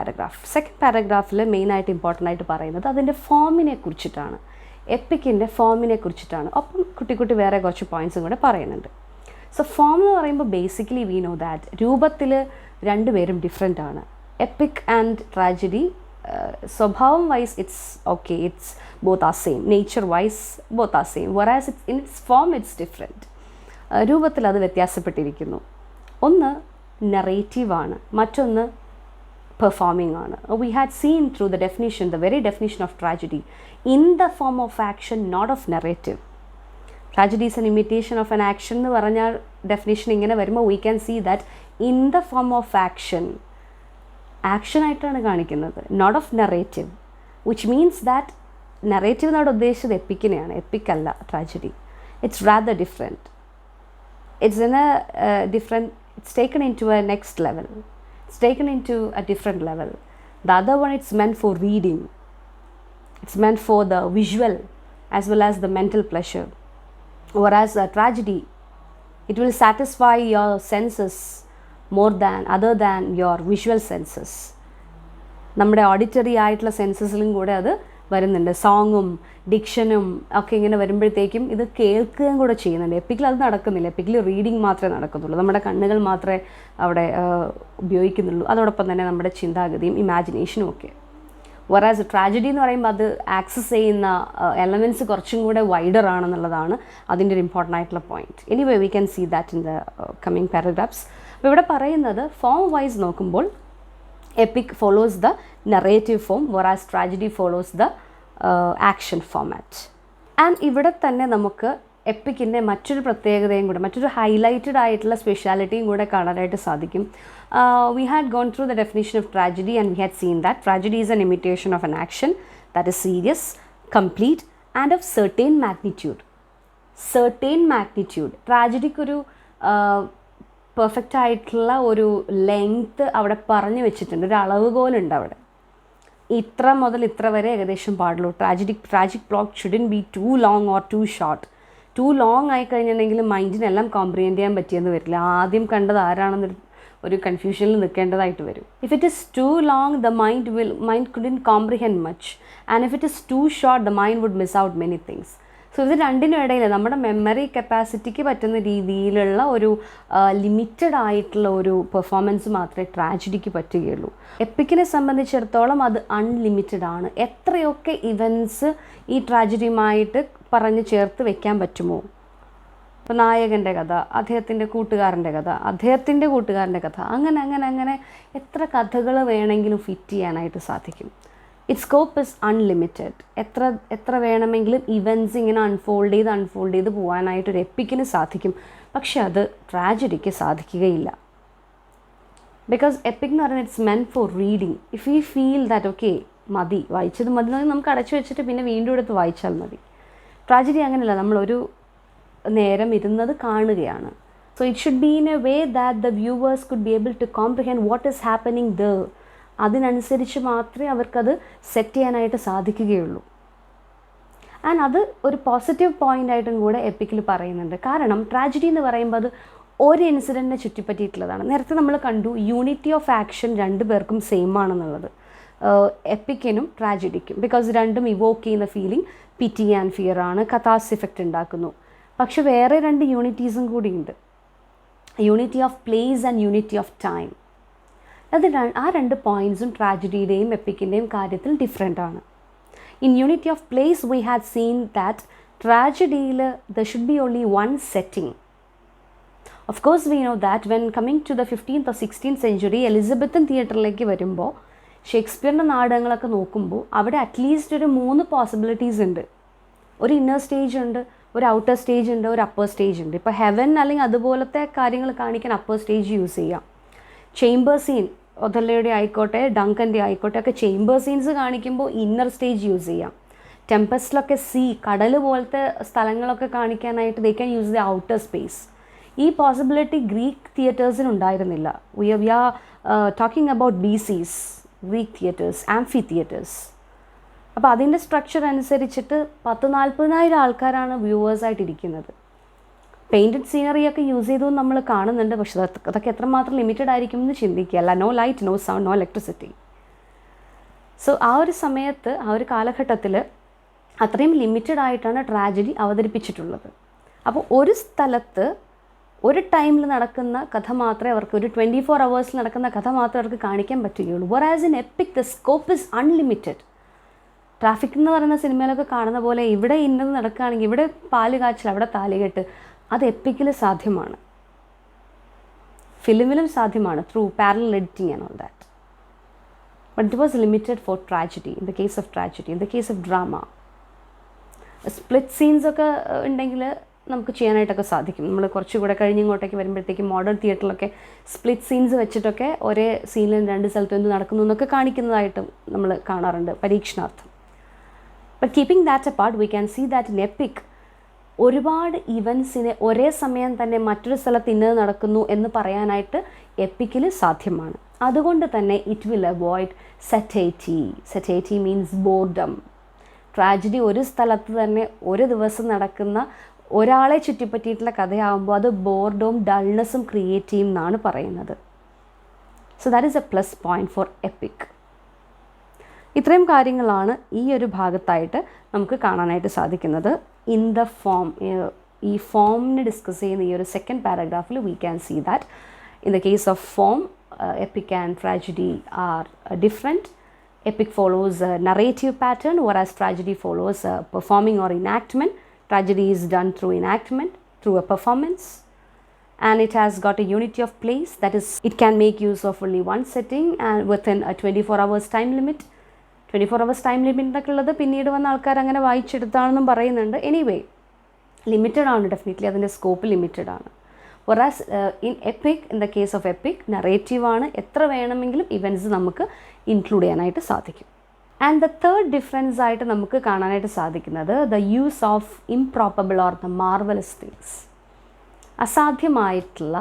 പാരഗ്രാഫിൽ മെയിനായിട്ട് ഇമ്പോർട്ടൻ്റ് ആയിട്ട് പറയുന്നത് അതിൻ്റെ ഫോമിനെ കുറിച്ചിട്ടാണ്, എപ്പിക്കിൻ്റെ ഫോമിനെ കുറിച്ചിട്ടാണ്. ഒപ്പം കുട്ടി വേറെ കുറച്ച് പോയിൻറ്റ്സും കൂടെ പറയുന്നുണ്ട്. സോ ഫോം എന്ന് പറയുമ്പോൾ ബേസിക്കലി വി നോ ദാറ്റ് രൂപത്തിൽ രണ്ടുപേരും ഡിഫറെൻ്റ് ആണ്. എപ്പിക് ആൻഡ് ട്രാജഡി സ്വഭാവം wise it's both are same, nature wise both are same, whereas in its form it's different. രൂപത്തിൽ അത് വ്യത്യാസപ്പെട്ടിരിക്കുന്നു. ഒന്ന് നറേറ്റീവാണ്, മറ്റൊന്ന് performing ആണ്. We had seen through the definition, the very definition of tragedy, in the form of action, not of narrative. Tragedy is an imitation of an action എന്ന് പറഞ്ഞാൽ definition ഇങ്ങനെ വരുമ്പോൾ we can see that in the form of action ആയിട്ടാണ് കാണിക്കുന്നത്, not of narrative, which means that narrative എന്നോട് ഉദ്ദേശിച്ചത് എപ്പിക്കിനെയാണ്, EPIC അല്ല tragedy. It's rather different. It's in a different, it's taken into a next level. It's taken into a different level. The other one, it's meant for reading. It's meant for the visual as well as the mental pleasure. Whereas a tragedy, it will satisfy your senses other than your visual senses. നമ്മുടെ auditory ആയിട്ടുള്ള സെൻസസിലും കൂടെ അത് വരുന്നുണ്ട്. സോങ്ങും ഡിക്ഷനും ഒക്കെ ഇങ്ങനെ വരുമ്പോഴത്തേക്കും ഇത് കേൾക്കുകയും കൂടെ ചെയ്യുന്നുണ്ട്. എപ്പിക്കിൽ അത് നടക്കുന്നില്ല. എപ്പിക്കിൽ റീഡിങ് മാത്രമേ നടക്കുന്നുള്ളൂ, നമ്മുടെ കണ്ണുകൾ മാത്രമേ അവിടെ ഉപയോഗിക്കുന്നുള്ളൂ. അതോടൊപ്പം തന്നെ നമ്മുടെ ചിന്താഗതിയും ഇമാജിനേഷനും ഒക്കെ. വറാസ് ട്രാജഡി എന്ന് പറയുമ്പോൾ അത് ആക്സസ് ചെയ്യുന്ന എലമെൻറ്റ്സ് കുറച്ചും കൂടെ വൈഡർ ആണെന്നുള്ളതാണ് അതിൻ്റെ ഒരു ഇമ്പോർട്ടൻ്റ് ആയിട്ടുള്ള point. Anyway we can see that in the coming paragraphs. അപ്പോൾ ഇവിടെ പറയുന്നത് ഫോം വൈസ് നോക്കുമ്പോൾ epic follows the narrative form, whereas tragedy follows the action format. And ഇവിടെ തന്നെ നമുക്ക് എപ്പിക്കിൻ്റെ മറ്റൊരു പ്രത്യേകതയും കൂടെ, മറ്റൊരു ഹൈലൈറ്റഡ് ആയിട്ടുള്ള സ്പെഷ്യാലിറ്റിയും കൂടെ കാണാനായിട്ട് സാധിക്കും. We had gone through the definition of tragedy and we had seen that tragedy is an imitation of an action that is serious, complete and of certain magnitude. ട്രാജഡിക്കൊരു പെർഫെക്റ്റ് ആയിട്ടുള്ള ഒരു ലെങ്ത്ത് അവിടെ പറഞ്ഞു വെച്ചിട്ടുണ്ട്, ഒരു അളവുകോലുണ്ട് അവിടെ. ഇത്ര മുതൽ ഇത്ര വരെ ഏകദേശം പാടുള്ളൂ. Tragic plot shouldn't be too long or too short. Too long ആയി കഴിഞ്ഞിട്ടുണ്ടെങ്കിൽ മൈൻഡിനെല്ലാം കോംപ്രിഹെൻഡ് ചെയ്യാൻ പറ്റിയെന്ന് വരില്ല. ആദ്യം കണ്ടത് ആരാണെന്നൊരു കൺഫ്യൂഷനിൽ നിൽക്കേണ്ടതായിട്ട് വരും. If it is too long the mind couldn't comprehend much, and if it is too short the mind would miss out many things. So ഇത് രണ്ടിനും ഇടയിൽ നമ്മുടെ മെമ്മറി കപ്പാസിറ്റിക്ക് പറ്റുന്ന രീതിയിലുള്ള ഒരു ലിമിറ്റഡ് ആയിട്ടുള്ള ഒരു പെർഫോമൻസ് മാത്രമേ ട്രാജഡിക്ക് പറ്റുകയുള്ളൂ. എപ്പിക്കിനെ സംബന്ധിച്ചിടത്തോളം അത് അൺലിമിറ്റഡ് ആണ്. എത്രയൊക്കെ ഇവൻറ്റ്സ് ഈ ട്രാജഡിയുമായിട്ട് പറഞ്ഞ് ചേർത്ത് വെക്കാൻ പറ്റുമോ? ഇപ്പോൾ നായകൻ്റെ കഥ, അദ്ദേഹത്തിൻ്റെ കൂട്ടുകാരൻ്റെ കഥ, അങ്ങനെ എത്ര കഥകൾ വേണമെങ്കിലും ഫിറ്റ് ചെയ്യാനായിട്ട് സാധിക്കും. It scope is unlimited. എത്ര വേണമെങ്കിലും ഇവൻറ്റ്സ് ഇങ്ങനെ അൺഫോൾഡ് ചെയ്ത് പോകാനായിട്ട് ഒരു എപ്പിക്കിന് സാധിക്കും. പക്ഷെ അത് ട്രാജഡിക്ക് സാധിക്കുകയില്ല. ബിക്കോസ് എപ്പിക് എന്ന് പറയുന്നത് it's meant four reading. If you feel that okay വായിച്ചത് മതി നമുക്ക് അടച്ചു വെച്ചിട്ട് പിന്നെ വീണ്ടും എടുത്ത് വായിച്ചാൽ മതി. ട്രാജഡി അങ്ങനെയല്ല, നമ്മളൊരു നേരം ഇരുന്നത് കാണുകയാണ്. So it should be in a way that the viewers could be able to comprehend what is happening there. അതിനനുസരിച്ച് മാത്രമേ അവർക്കത് സെറ്റ് ചെയ്യാനായിട്ട് സാധിക്കുകയുള്ളൂ. ആൻഡ് അത് ഒരു പോസിറ്റീവ് പോയിൻ്റ് ആയിട്ടും കൂടെ എപ്പിക്കിൽ പറയുന്നുണ്ട്. കാരണം ട്രാജഡി എന്ന് പറയുമ്പോൾ അത് ഒരു ഇൻസിഡൻറ്റിനെ ചുറ്റിപ്പറ്റിയിട്ടുള്ളതാണ്. നേരത്തെ നമ്മൾ കണ്ടു യൂണിറ്റി ഓഫ് ആക്ഷൻ രണ്ട് പേർക്കും സെയിം ആണെന്നുള്ളത്, എപ്പിക്കിനും ട്രാജഡിക്കും, ബിക്കോസ് രണ്ടും ഇവോക്ക് ചെയ്യുന്ന ഫീലിംഗ് പിറ്റി ആൻഡ് ഫിയർ ആണ്, കഥാസ് ഇഫക്റ്റ് ഉണ്ടാക്കുന്നു. പക്ഷെ വേറെ രണ്ട് യൂണിറ്റീസും കൂടിയുണ്ട്, unity of place and unity of time. അത് ആ രണ്ട് പോയിൻറ്റ്സും ട്രാജഡിയുടെയും എപ്പിക്കിൻ്റെയും കാര്യത്തിൽ ഡിഫറെൻ്റ് ആണ്. In unity of place, we had seen that tragedy, there should be only one setting. Of course, we know that when coming to the 15th or 16th century, Elizabethan തിയേറ്ററിലേക്ക് വരുമ്പോൾ ഷേക്സ്പിയറിൻ്റെ നാടകങ്ങളൊക്കെ നോക്കുമ്പോൾ അവിടെ at least ഒരു 3 possibilities ഉണ്ട്. ഒരു inner stage ഉണ്ട്, ഒരു outer stage ഉണ്ട്, ഒരു അപ്പർ സ്റ്റേജ് ഉണ്ട്. ഇപ്പോൾ ഹെവൻ അല്ലെങ്കിൽ അതുപോലത്തെ കാര്യങ്ങൾ കാണിക്കാൻ അപ്പർ സ്റ്റേജ് യൂസ് ചെയ്യാം. ചേംബർ സീൻ ഒഥല്ലോയുടെ ആയിക്കോട്ടെ ഡങ്കൻ്റെ ആയിക്കോട്ടെ ഒക്കെ ചേംബർ സീൻസ് കാണിക്കുമ്പോൾ ഇന്നർ സ്റ്റേജ് യൂസ് ചെയ്യാം. ടെമ്പസ്റ്റിലൊക്കെ കടൽ പോലത്തെ സ്ഥലങ്ങളൊക്കെ കാണിക്കാനായിട്ട് they can use the outer space. ഈ പോസിബിലിറ്റി ഗ്രീക്ക് തിയേറ്റേഴ്സിന് ഉണ്ടായിരുന്നില്ല. We are talking about BC's Greek theatres, amphitheatres. അപ്പോൾ അതിൻ്റെ സ്ട്രക്ചർ അനുസരിച്ചിട്ട് 10,000-40,000 ആൾക്കാരാണ് വ്യൂവേഴ്സായിട്ടിരിക്കുന്നത്. പെയിൻറ്റഡ് സീനറിയൊക്കെ യൂസ് ചെയ്തു നമ്മൾ കാണുന്നുണ്ട്, പക്ഷെ അതൊക്കെ എത്രമാത്രം ലിമിറ്റഡ് ആയിരിക്കും എന്ന് ചിന്തിക്കുകയല്ല. No light, no sound, no electricity. So ആ ഒരു സമയത്ത്, ആ ഒരു കാലഘട്ടത്തിൽ അത്രയും ലിമിറ്റഡ് ആയിട്ടാണ് ട്രാജഡി അവതരിപ്പിച്ചിട്ടുള്ളത്. അപ്പോൾ ഒരു സ്ഥലത്ത് ഒരു ടൈമിൽ നടക്കുന്ന കഥ മാത്രമേ അവർക്ക്, ഒരു 24 hours നടക്കുന്ന കഥ മാത്രമേ അവർക്ക് കാണിക്കാൻ പറ്റുകയുള്ളൂ. whereas in epic the scope is unlimited. Traffic എന്ന് പറയുന്ന സിനിമയിലൊക്കെ കാണുന്ന പോലെ ഇവിടെ ഇന്നത് നടക്കുകയാണെങ്കിൽ ഇവിടെ പാല് കാച്ചൽ, അവിടെ താലികെട്ട്, അത് എപ്പിക്കിൽ സാധ്യമാണ്, ഫിലിമിലും സാധ്യമാണ് through parallel editing and all that. But it was limited for tragedy. In the case of tragedy, in the case of drama split സീൻസൊക്കെ ഉണ്ടെങ്കിൽ നമുക്ക് ചെയ്യാനായിട്ടൊക്കെ സാധിക്കും. നമ്മൾ കുറച്ചുകൂടെ കഴിഞ്ഞിങ്ങോട്ടേക്ക് വരുമ്പോഴത്തേക്കും മോഡേൺ തിയേറ്ററിലൊക്കെ സ്പ്ലിറ്റ് സീൻസ് വെച്ചിട്ടൊക്കെ ഒരേ സീനിൽ 2 സ്ഥലത്തും എന്ത് നടക്കുന്നു എന്നൊക്കെ കാണിക്കുന്നതായിട്ടും നമ്മൾ കാണാറുണ്ട് പരീക്ഷണാർത്ഥം. But keeping that apart, we can see that in epic ഒരുപാട് ഇവൻസിനെ ഒരേ സമയം തന്നെ മറ്റൊരു സ്ഥലത്ത് ഇന്നത് നടക്കുന്നു എന്ന് പറയാനായിട്ട് എപ്പിക്കിൽ സാധ്യമാണ്. അതുകൊണ്ട് തന്നെ it will avoid satiety. Satiety means boredom. Tragedy ഒരു സ്ഥലത്ത് തന്നെ ഒരു ദിവസം നടക്കുന്ന ഒരാളെ ചുറ്റിപ്പറ്റിയിട്ടുള്ള കഥയാകുമ്പോൾ അത് ബോർഡും ഡൾനെസ്സും ക്രിയേറ്റ് ചെയ്യും എന്നാണ് പറയുന്നത്. So that is a plus point for epic. ഇത്രയും കാര്യങ്ങളാണ് ഈ ഒരു ഭാഗത്തായിട്ട് നമുക്ക് കാണാനായിട്ട് സാധിക്കുന്നത്. ഇൻ ദ ഫോം, ഈ ഫോമിനെ ഡിസ്കസ് ചെയ്യുന്ന ഈ ഒരു സെക്കൻഡ് പാരഗ്രാഫിൽ we can see that in the case of form, epic and tragedy are different. Epic follows a narrative pattern, whereas tragedy follows a performing or enactment. Tragedy is done through enactment, through a performance, and it has got a unity of place, that is, it can make use of only one setting and within a 24 hours time limit. 24 hours time limit എന്നൊക്കെ ഉള്ളത് പിന്നീട് വന്ന ആൾക്കാർ അങ്ങനെ വായിച്ചെടുത്താണെന്നും പറയുന്നുണ്ട്. Anyway limited ആണ്, definitely അതിൻ്റെ scope limited ആണ്. whereas in epic, in the case of epic, narrative ആണ്, എത്ര വേണമെങ്കിലും ഇവൻറ്റ്സ് നമുക്ക് ഇൻക്ലൂഡ് ചെയ്യാനായിട്ട് സാധിക്കും. ആൻഡ് ദ തേർഡ് ഡിഫറൻസ് ആയിട്ട് നമുക്ക് കാണാനായിട്ട് സാധിക്കുന്നത് the use of improbable or the marvellous things. അസാധ്യമായിട്ടുള്ള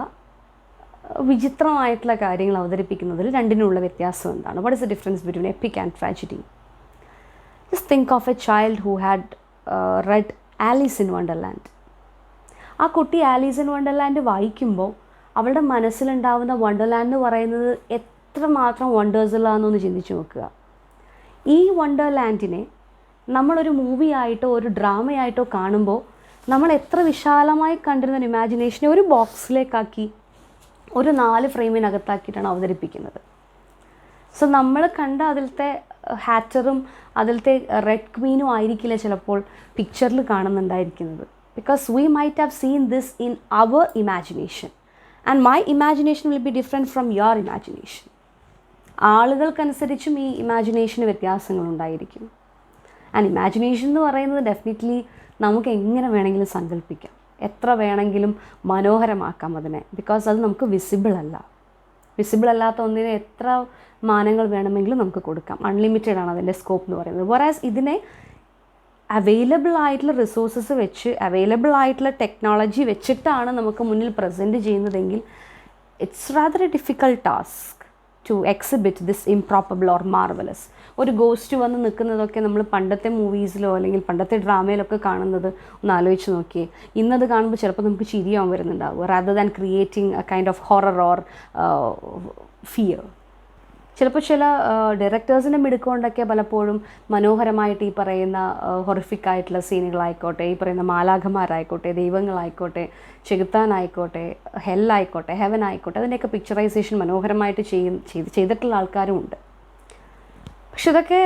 വിചിത്രമായിട്ടുള്ള കാര്യങ്ങൾ അവതരിപ്പിക്കുന്നതിൽ രണ്ടിനുള്ള വ്യത്യാസം എന്താണ്? What is the difference between epic and tragedy? Just think of a child who had read Alice in Wonderland. ആ കുട്ടി ആലീസ് ഇൻ വണ്ടർലാൻഡ് വായിക്കുമ്പോൾ അവളുടെ മനസ്സിലുണ്ടാവുന്ന വണ്ടർലാൻഡ് എന്ന് പറയുന്നത് എത്രമാത്രം വണ്ടേഴ്സുള്ളതാണെന്നൊന്ന് ചിന്തിച്ച് നോക്കുക. ഈ വണ്ടർലാൻഡിനെ നമ്മളൊരു മൂവി ആയിട്ടോ ഒരു ഡ്രാമയായിട്ടോ കാണുമ്പോൾ നമ്മൾ എത്ര വിശാലമായി കണ്ടിരുന്ന ഇമാജിനേഷനെ ഒരു ബോക്സിലേക്കാക്കി ഒരു 4 ഫ്രെയിമിനകത്താക്കിയിട്ടാണ് അവതരിപ്പിക്കുന്നത്. സോ നമ്മൾ കണ്ട അതിലത്തെ ഹാറ്ററും അതിലത്തെ റെഡ് ക്വീനും ആയിരിക്കില്ല ചിലപ്പോൾ പിക്ചറിൽ കാണുന്നുണ്ടായിരിക്കുന്നത്. Because we might have seen this in our imagination and my imagination will be different from your imagination. ആളുകൾക്കനുസരിച്ചും ഈ ഇമാജിനേഷന് വ്യത്യാസങ്ങളുണ്ടായിരിക്കും. ആൻഡ് ഇമാജിനേഷൻ എന്ന് പറയുന്നത് ഡെഫിനറ്റ്ലി നമുക്ക് എങ്ങനെ വേണമെങ്കിലും സങ്കല്പിക്കാം, എത്ര വേണമെങ്കിലും മനോഹരമാക്കാം അതിനെ. ബിക്കോസ് അത് നമുക്ക് വിസിബിൾ അല്ല. വിസിബിൾ അല്ലാത്ത ഒന്നിനെ എത്ര മാനങ്ങൾ വേണമെങ്കിലും നമുക്ക് കൊടുക്കാം. അൺലിമിറ്റഡ് ആണ് അതിൻ്റെ സ്കോപ്പ് എന്ന് പറയുന്നത്. whereas ഇതിനെ അവൈലബിൾ ആയിട്ടുള്ള റിസോഴ്സസ് വെച്ച്, അവൈലബിൾ ആയിട്ടുള്ള ടെക്നോളജി വെച്ചിട്ടാണ് നമുക്ക് മുന്നിൽ പ്രസൻറ്റ് ചെയ്യുന്നതെങ്കിൽ it's rather A difficult task to exhibit this improbable or marvelous. ഒരു ഗോസ്റ്റ് വന്ന് നിൽക്കുന്നതൊക്കെ നമ്മൾ പണ്ടത്തെ മൂവീസിലോ അല്ലെങ്കിൽ പണ്ടത്തെ ഡ്രാമയിലൊക്കെ കാണുന്നത് ഒന്ന് ആലോചിച്ച് നോക്കിയേ. ഇന്നത് കാണുമ്പോൾ ചിലപ്പോൾ നമുക്ക് ചിരിയാൻ വരുന്നുണ്ടാവും, rather than creating a kind of horror or fear. ചിലപ്പോൾ ചില ഡയറക്ടേഴ്സിൻ്റെ മിടുക്കൊണ്ടൊക്കെ പലപ്പോഴും മനോഹരമായിട്ട് ഈ പറയുന്ന ഹൊറിഫിക് ആയിട്ടുള്ള സീനുകളായിക്കോട്ടെ, ഈ പറയുന്ന മാലാഖമാരായിക്കോട്ടെ, ദൈവങ്ങളായിക്കോട്ടെ, ചെകുത്താനായിക്കോട്ടെ, ഹെല്ലായിക്കോട്ടെ, ഹെവൻ ആയിക്കോട്ടെ, അതിൻ്റെയൊക്കെ പിക്ചറൈസേഷൻ മനോഹരമായിട്ട് ചെയ്തിട്ടുള്ള ആൾക്കാരും ഉണ്ട്. പക്ഷെ ഇതൊക്കെ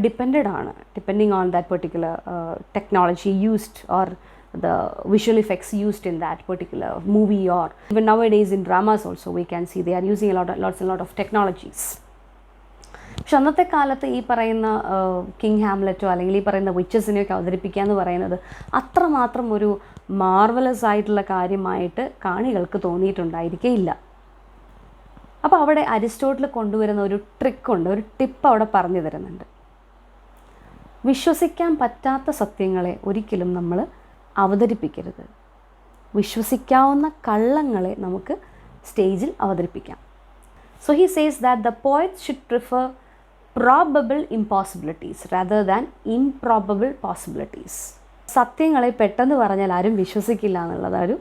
depending on that particular technology used or the visual effects used in that particular movie, or even nowadays in dramas also we can see they are using lots of technologies. പക്ഷെ അന്നത്തെ കാലത്ത് ഈ പറയുന്ന കിങ് ഹാംലെറ്റോ അല്ലെങ്കിൽ ഈ പറയുന്ന വിച്ചസിനെയൊക്കെ അവതരിപ്പിക്കുക എന്ന് പറയുന്നത് അത്രമാത്രം ഒരു മാർവലസ് ആയിട്ടുള്ള കാര്യമായിട്ട് കാണികൾക്ക് തോന്നിയിട്ടുണ്ടായിരിക്കുകയില്ല. അപ്പോൾ അവിടെ അരിസ്റ്റോട്ടിൽ കൊണ്ടുവരുന്ന ഒരു ട്രിക്കുണ്ട്, ഒരു ടിപ്പ് അവിടെ പറഞ്ഞു തരുന്നുണ്ട്. വിശ്വസിക്കാൻ പറ്റാത്ത സത്യങ്ങളെ ഒരിക്കലും നമ്മൾ അവതരിപ്പിക്കരുത്. വിശ്വസിക്കാവുന്ന കള്ളങ്ങളെ നമുക്ക് സ്റ്റേജിൽ അവതരിപ്പിക്കാം. So he says that the poet should prefer probable impossibilities rather than improbable possibilities. സത്യങ്ങളെ പെട്ടെന്ന് പറഞ്ഞാൽ ആരും വിശ്വസിക്കില്ല എന്നുള്ളത്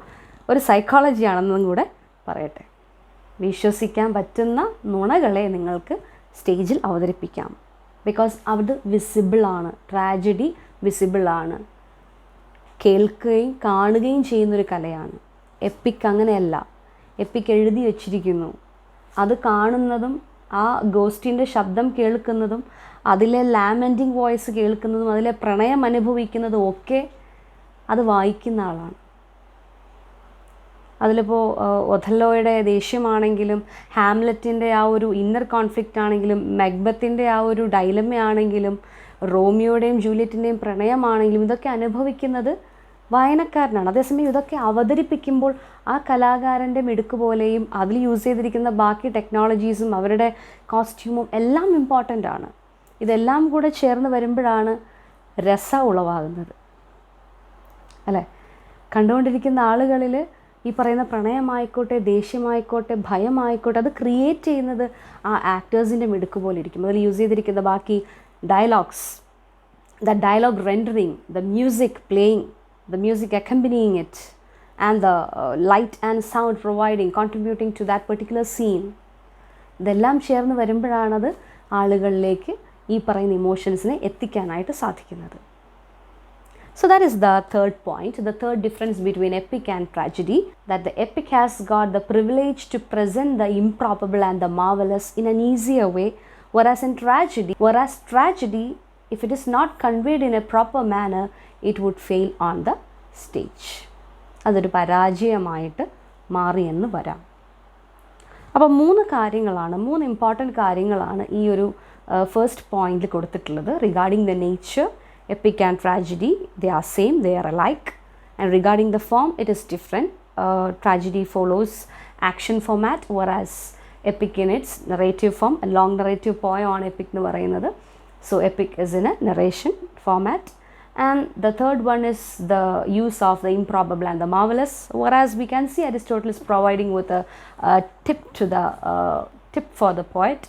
ഒരു സൈക്കോളജിയാണെന്നും കൂടെ പറയട്ടെ. വിശ്വസിക്കാൻ പറ്റുന്ന നുണകളെ നിങ്ങൾക്ക് സ്റ്റേജിൽ അവതരിപ്പിക്കാം. ബിക്കോസ് അത് വിസിബിളാണ്, ട്രാജഡി വിസിബിളാണ്, കേൾക്കുകയും കാണുകയും ചെയ്യുന്നൊരു കലയാണ്. എപ്പിക് അങ്ങനെയല്ല. എപ്പിക് എഴുതി വച്ചിരിക്കുന്നു, അത് കാണുന്നതും ആ ഗോസ്റ്റിൻ്റെ ശബ്ദം കേൾക്കുന്നതും അതിലെ ലാമെൻറ്റിങ് വോയിസ് കേൾക്കുന്നതും അതിലെ പ്രണയം അനുഭവിക്കുന്നതും ഒക്കെ അത് വായിക്കുന്ന ആളാണ്. അതിലിപ്പോൾ ഒഥല്ലോയുടെ ദേഷ്യമാണെങ്കിലും, ഹാംലെറ്റിൻ്റെ ആ ഒരു ഇന്നർ കോൺഫ്ലിക്റ്റ് ആണെങ്കിലും, മക്ബത്തിൻ്റെ ആ ഒരു ഡൈലമയാണെങ്കിലും, റോമിയോയുടെയും ജൂലിയറ്റിൻ്റെയും പ്രണയമാണെങ്കിലും, ഇതൊക്കെ അനുഭവിക്കുന്നത് വായനക്കാരനാണ്. അതേസമയം ഇതൊക്കെ അവതരിപ്പിക്കുമ്പോൾ ആ കലാകാരൻ്റെ മിടുക്ക് പോലെയും അതിൽ യൂസ് ചെയ്തിരിക്കുന്ന ബാക്കി ടെക്നോളജീസും അവരുടെ കോസ്റ്റ്യൂമും എല്ലാം ഇമ്പോർട്ടൻ്റ് ആണ്. ഇതെല്ലാം കൂടെ ചേർന്ന് വരുമ്പോഴാണ് രസം ഉളവാകുന്നത്, അല്ലേ? കണ്ടുകൊണ്ടിരിക്കുന്ന ആളുകളിൽ ഈ പറയുന്ന പ്രണയമായിക്കോട്ടെ, ദേഷ്യമായിക്കോട്ടെ, ഭയമായിക്കോട്ടെ, അത് ക്രിയേറ്റ് ചെയ്യുന്നത് ആ ആക്ടേഴ്സിൻ്റെ മിടുക്ക് പോലെ ഇരിക്കും. അതിൽ യൂസ് ചെയ്തിരിക്കുന്ന ബാക്കി dialogues, the dialogue rendering, the music playing, the music accompanying it, and the light and sound providing, contributing to that particular scene, ഇതെല്ലാം ചേർന്ന് വരുമ്പോഴാണത് ആളുകളിലേക്ക് ഈ പറയുന്ന ഇമോഷൻസിനെ എത്തിക്കാനായിട്ട് സാധിക്കുന്നത്. So that is the third point, the third difference between epic and tragedy, that the epic has got the privilege to present the improbable and the marvelous in an easier way, whereas tragedy, if it is not conveyed in a proper manner, it would fail on the stage. അതൊരു പരാജയമായിട്ട് മാറിയെന്ന് വരാം. അപ്പോൾ മൂന്ന് important കാര്യങ്ങളാണ് ഈ ഒരു first പോയിന്റിൽ കൊടുത്തിട്ടുള്ളത്. Regarding the nature, EPIC and tragedy they are same, they are alike, and regarding the form it is different. Tragedy follows action format, whereas epic in its narrative form, a long narrative poem ആണ് epic എന്ന് പറയുന്നത്. So epic is in a narration format. And the third one is the use of the improbable and the marvelous, whereas we can see Aristotle is providing with a tip for the poet,